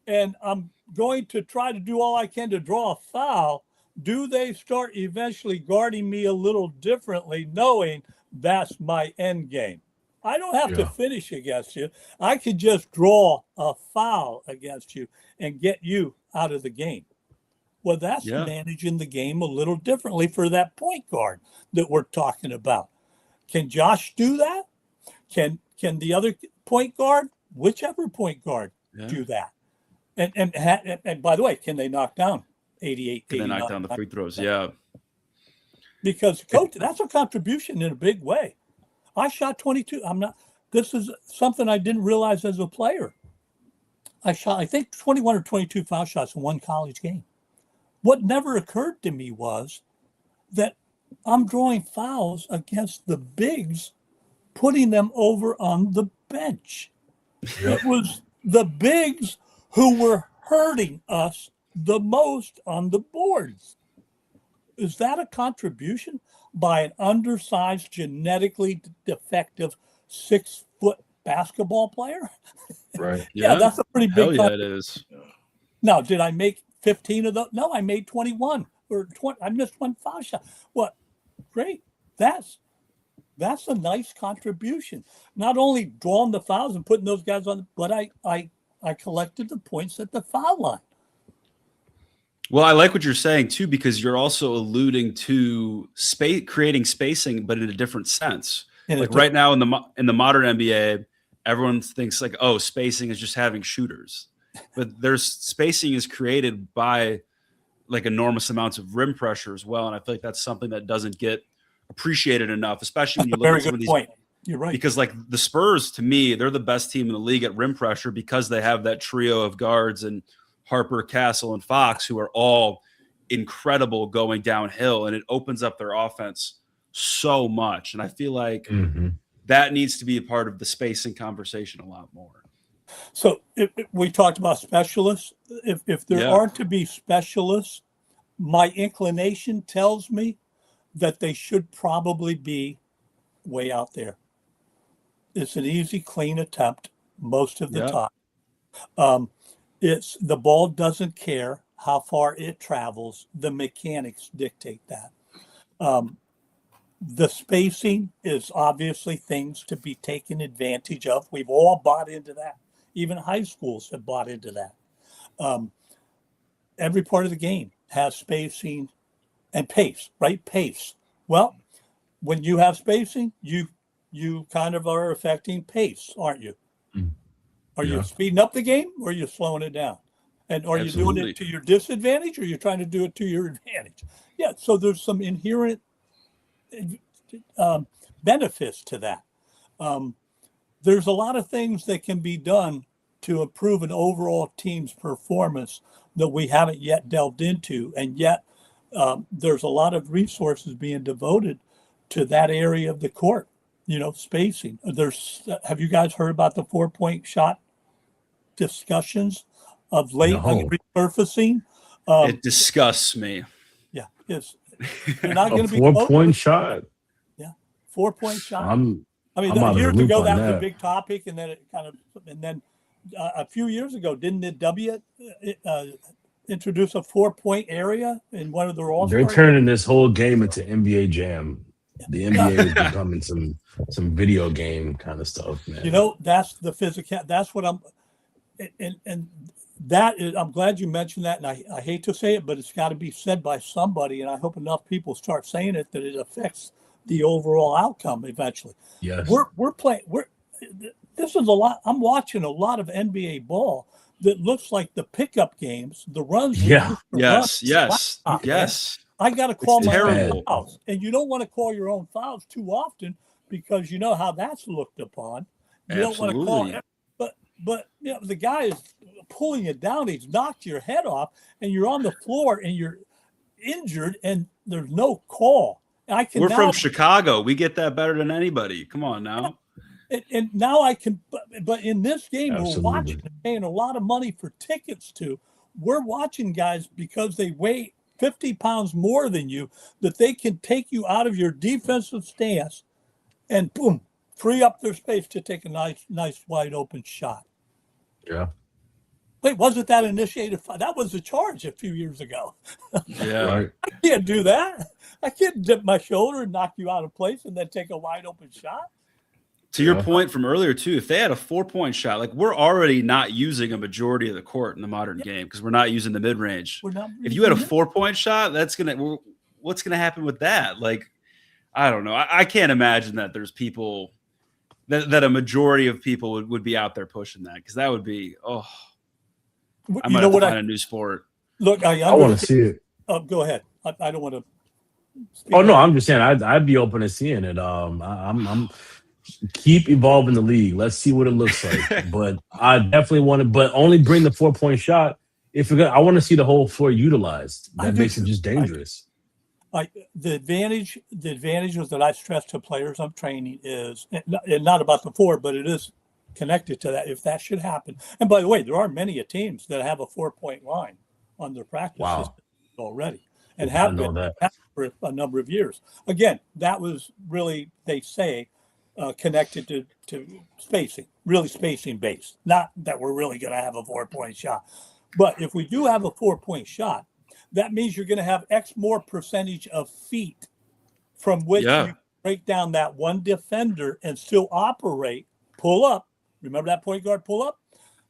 and I'm going to try to do all I can to draw a foul, do they start eventually guarding me a little differently, knowing that's my end game? I don't have to finish against you. I could just draw a foul against you and get you out of the game. Well, that's managing the game a little differently for that point guard that we're talking about. Can Josh do that? Can the other point guard, whichever point guard, do that? And by the way, can they knock down 88? Can they knock down the free throws? Yeah. Because coach, that's a contribution in a big way. I shot 22. This is something I didn't realize as a player. I shot, I think, 21 or 22 foul shots in one college game. What never occurred to me was that I'm drawing fouls against the bigs, putting them over on the bench. It was the bigs who were hurting us the most on the boards. Is that a contribution by an undersized, genetically defective 6-foot basketball player? Right. Yeah, that's a pretty big. Hell yeah, it is. Now, did I make 15 of those? No, I made 21 or 20. I missed one foul shot. What? Great. That's a nice contribution. Not only drawing the fouls and putting those guys on, but I collected the points at the foul line. Well, I like what you're saying too, because you're also alluding to creating spacing, but in a different sense. Like right now in the modern NBA, everyone thinks like, oh, spacing is just having shooters, but there's spacing is created by like enormous amounts of rim pressure as well. And I feel like that's something that doesn't get appreciated enough, especially when you look at some of these. Point. You're right. Because like the Spurs, to me, they're the best team in the league at rim pressure because they have that trio of guards and Harper, Castle, and Fox, who are all incredible going downhill, and it opens up their offense so much. And I feel like that needs to be a part of the spacing conversation a lot more. So if we talked about specialists. If there are to be specialists, my inclination tells me that they should probably be way out there. It's an easy, clean attempt most of the time. It's the ball doesn't care how far it travels. The mechanics dictate that. The spacing is obviously things to be taken advantage of. We've all bought into that. Even high schools have bought into that. Every part of the game has spacing and pace, right? Pace. Well, when you have spacing, you kind of are affecting pace, aren't you? Are you speeding up the game or are you slowing it down? And are you doing it to your disadvantage or are you trying to do it to your advantage? Yeah, so there's some inherent benefits to that. There's a lot of things that can be done to improve an overall team's performance that we haven't yet delved into. And yet there's a lot of resources being devoted to that area of the court, spacing. Have you guys heard about the 4-point shot discussions of late resurfacing? It disgusts me. Yeah, it's not going to be 4-point shot. Yeah, 4-point shot. I'm years ago that was a big topic, and then a few years ago, didn't the W introduce a 4-point area in one of their all-star? They're turning this whole game into NBA Jam. The NBA is becoming some video game kind of stuff, man. That's the physical. That's what I'm. And that is, I'm glad you mentioned that, and I hate to say it, but it's got to be said by somebody, and I hope enough people start saying it that it affects the overall outcome eventually. Yes, we're playing. This is a lot. I'm watching a lot of NBA ball that looks like the pickup games, the runs. Yeah. Yes. I got to call my own fouls, and you don't want to call your own fouls too often because you know how that's looked upon. You don't want to call it. But the guy is pulling you down. He's knocked your head off, and you're on the floor, and you're injured, and there's no call. We're from Chicago. We get that better than anybody. Come on now. And now I can. But in this game, Absolutely. We're watching, paying a lot of money for tickets to. We're watching guys because they weigh 50 pounds more than you, that they can take you out of your defensive stance, and boom. Free up their space to take a nice wide open shot. Yeah. Wait, wasn't that initiated? That was a charge a few years ago. Yeah. Right. I can't do that. I can't dip my shoulder and knock you out of place and then take a wide open shot. To your point from earlier too, if they had a 4-point shot, like we're already not using a majority of the court in the modern game because we're not using the mid range. If you had a 4-point shot, what's gonna happen with that? Like, I don't know. I can't imagine that there's people. That a majority of people would be out there pushing that because that would be I might have to find a new sport. Look, I want to see it. Go ahead. I don't want to. No, I'm just saying I'd be open to seeing it. I'm keep evolving the league. Let's see what it looks like. But I definitely want to, but only bring the 4-point shot if you're gonna. I want to see the whole floor utilized. That makes it just dangerous. The advantage was that I stress to players I'm training is, and not about the 4, but it is connected to that if that should happen. And by the way, there are many teams that have a 4-point line on their practice system already and have been for a number of years. Again, that was really, they say, connected to spacing, really spacing based. Not that we're really going to have a 4-point shot. But if we do have a 4-point shot, that means you're going to have X more percentage of feet from which you break down that one defender and still operate, pull up. Remember that point guard pull up?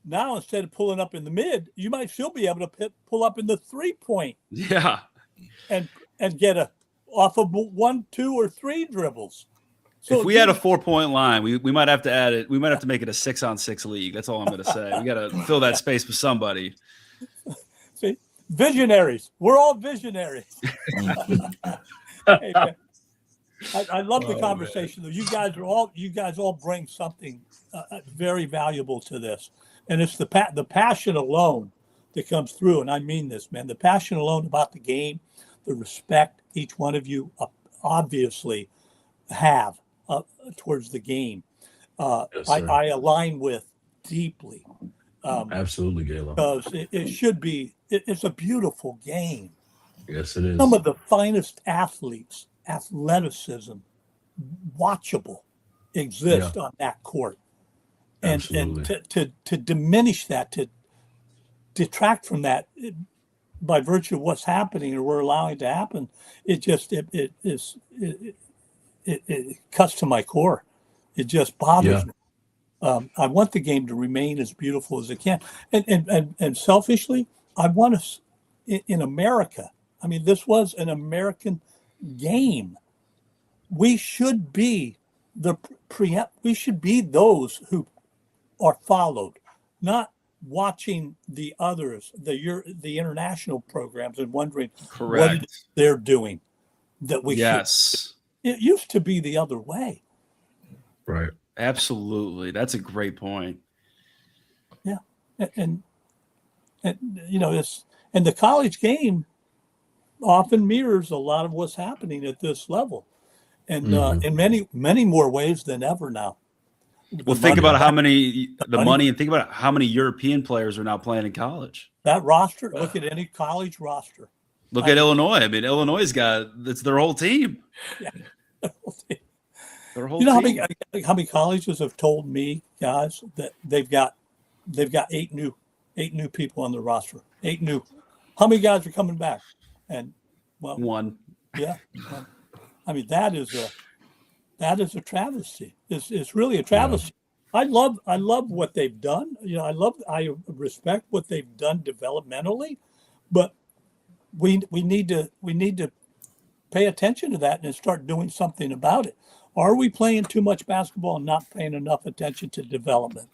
Now, instead of pulling up in the mid, you might still be able to pull up in the 3-point. Yeah. And get off of 1, 2, or 3 dribbles. So if we had a 4-point line, we might have to add it. We might have to make it a 6-on-6 league. That's all I'm going to say. We got to fill that space with somebody. See, visionaries. We're all visionaries. Hey, man, I love the conversation. Though you guys all bring something very valuable to this, and it's the passion alone that comes through. And I mean this, man. The passion alone about the game, the respect each one of you obviously have towards the game. Yes, I align with deeply. Absolutely, Galo. Because it should be. It's a beautiful game. Yes, it is. Some of the finest athletes, athleticism, watchable, exist on that court. And to diminish that, to detract from that by virtue of what's happening or we're allowing to happen, it cuts to my core. It just bothers me. I want the game to remain as beautiful as it can. And selfishly, I want us in America. I mean, this was an American game. We should be we should be those who are followed, not watching the others, the international programs, and wondering what they're doing. That we should. It used to be the other way. Right. Absolutely. That's a great point. Yeah. And you know, the college game often mirrors a lot of what's happening at this level. And in many more ways than ever now. Well, think about how many money, and think about how many European players are now playing in college. That roster, look at any college roster. Look at Illinois. I mean, Illinois it's their whole team. Yeah. Their whole you know team. how many colleges have told me, guys, that they've got 8 new people on the roster. 8 new. How many guys are coming back? And well, 1. Yeah. I mean, that is a travesty. It's really a travesty. Yeah. I love what they've done. You know, I respect what they've done developmentally, but we need to pay attention to that and start doing something about it. Are we playing too much basketball and not paying enough attention to development?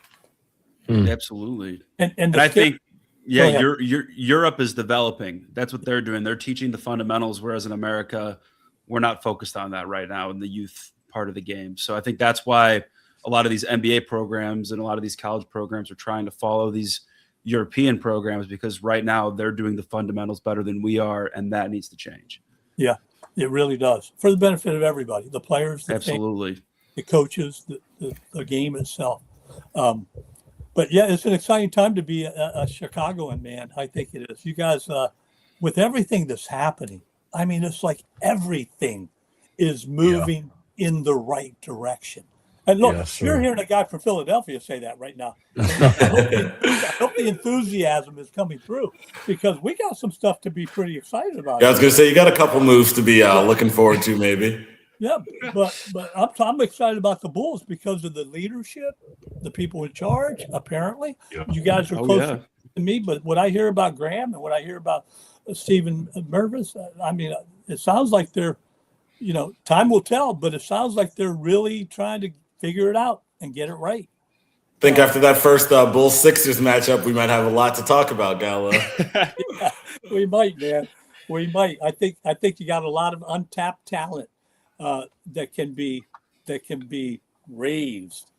Absolutely. And I think Europe is developing. That's what they're doing. They're teaching the fundamentals, whereas in America, we're not focused on that right now in the youth part of the game. So I think that's why a lot of these NBA programs and a lot of these college programs are trying to follow these European programs, because right now they're doing the fundamentals better than we are, and that needs to change. Yeah, it really does, for the benefit of everybody, the players, the coaches, the game itself. But yeah, it's an exciting time to be a Chicagoan, man. I think it is. You guys, with everything that's happening, I mean, it's like everything is moving in the right direction. And look, you're hearing a guy from Philadelphia say that right now. I hope the enthusiasm is coming through, because we got some stuff to be pretty excited about. Yeah, I was going to say, you got a couple moves to be looking forward to, maybe. Yeah, but I'm excited about the Bulls because of the leadership, the people in charge. Apparently, you guys are closer to me. But what I hear about Graham and what I hear about Stephen Mervis, I mean, it sounds like they're, you know, time will tell, but it sounds like they're really trying to figure it out and get it right. I think after that first Bulls-Sixers matchup, we might have a lot to talk about, Galo. Yeah, we might, man. We might. I think you got a lot of untapped talent that can be raised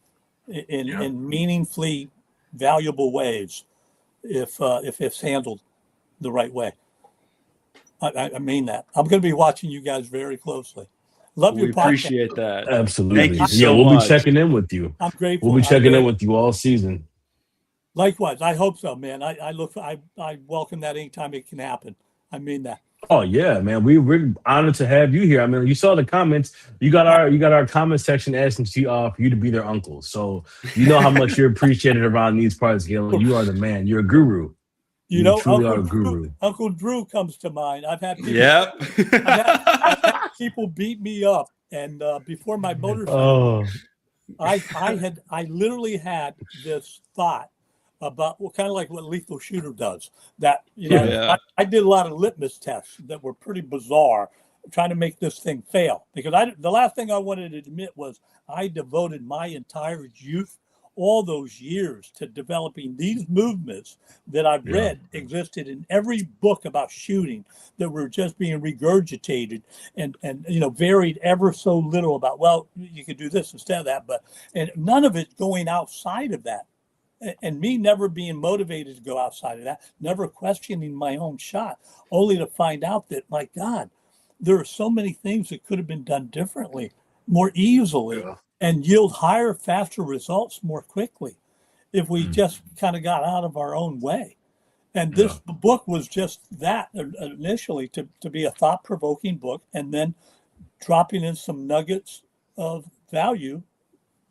in meaningfully valuable ways if it's handled the right way. I mean that. I'm going to be watching you guys very closely. Love your We podcast. appreciate that. Absolutely. Thank you so we'll much. be checking in with you. I'm grateful. We'll be checking in with you all season. Likewise. I hope so, man. I welcome that anytime it can happen. I mean that. Oh yeah, man. We're honored to have you here. I mean, you saw the comments. You got our comment section asking for you to be their uncle. So you know how much you're appreciated around these parts, Galo. You are the man. You're a guru. You know, truly are a guru. Uncle Drew comes to mind. I've had people, Yep. I've had people beat me up, and before my motorcycle, I literally had this thought about kind of like what Lethal Shooter does. That I did a lot of litmus tests that were pretty bizarre, trying to make this thing fail. Because the last thing I wanted to admit was I devoted my entire youth, all those years, to developing these movements that I've read existed in every book about shooting that were just being regurgitated and varied ever so little about, well, you could do this instead of that, and none of it going outside of that. And me never being motivated to go outside of that, never questioning my own shot, only to find out that, my God, there are so many things that could have been done differently, more easily, and yield higher, faster results more quickly if we just kind of got out of our own way. And this book was just that initially, to be a thought-provoking book, and then dropping in some nuggets of value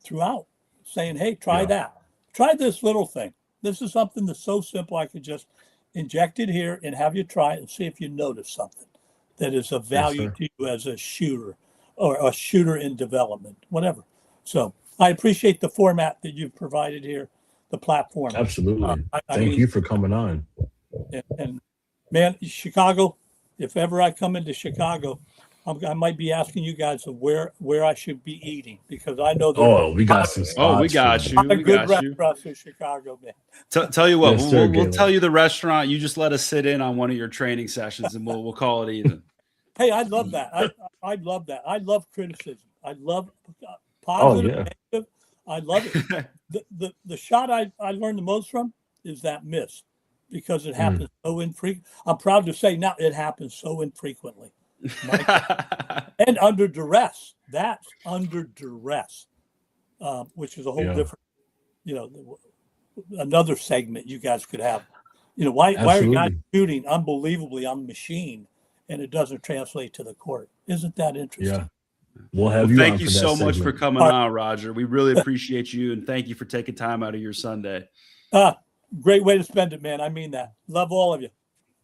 throughout, saying, hey, try that. Try this little thing. This is something that's so simple. I could just inject it here and have you try it and see if you notice something that is of value to you as a shooter or a shooter in development, whatever. So I appreciate the format that you've provided here, the platform. Absolutely. Thank you for coming on. And man, Chicago, if ever I come into Chicago, I might be asking you guys of where I should be eating, because I know that. We got some spots. Oh, we got you. We got restaurants in Chicago, man. Tell you what, Yes, we'll tell you the restaurant. You just let us sit in on one of your training sessions, and we'll call it even. Hey, I love that. I love that. I love criticism. I love positive, negative. I love it. The shot I learned the most from is that miss, because it happens so infrequently. I'm proud to say now it happens so infrequently. And under duress. That's under duress, which is a whole different, another segment you guys could have. Why are guys shooting unbelievably on the machine and it doesn't translate to the court? Isn't that interesting? Yeah. We'll have you. Thank you so much for coming on, Roger. We really appreciate you, and thank you for taking time out of your Sunday. Great way to spend it, man. I mean that. Love all of you.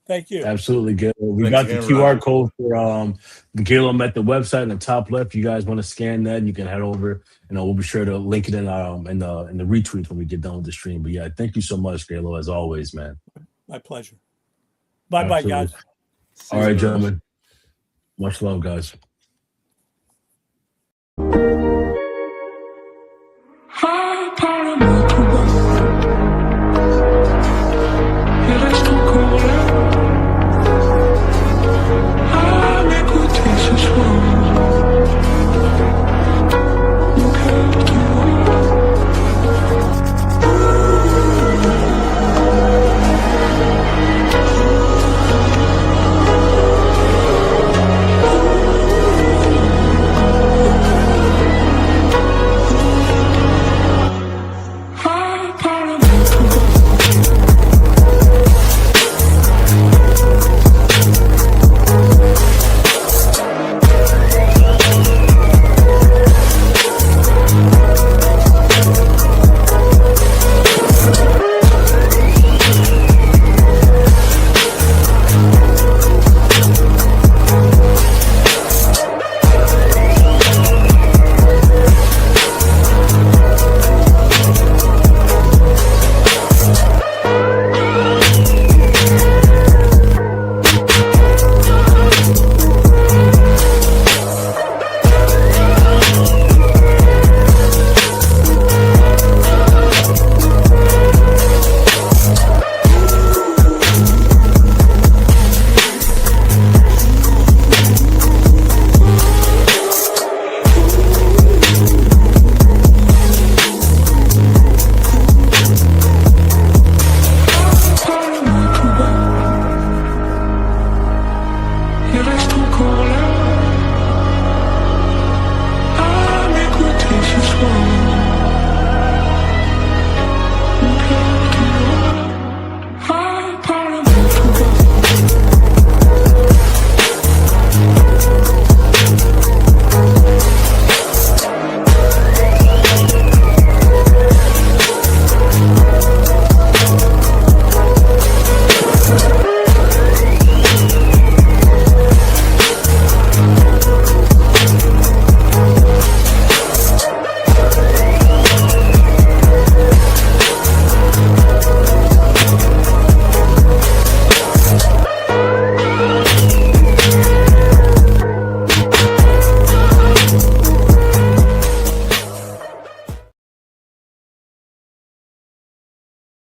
Thank you. Absolutely, Galo. We got the QR code for the Galo Met, the website in the top left. You guys want to scan that, and you can head over. We'll be sure to link it in the retweets when we get done with the stream. But yeah, thank you so much, Galo, as always, man. My pleasure. Bye, guys. All right, gentlemen. Much love, guys.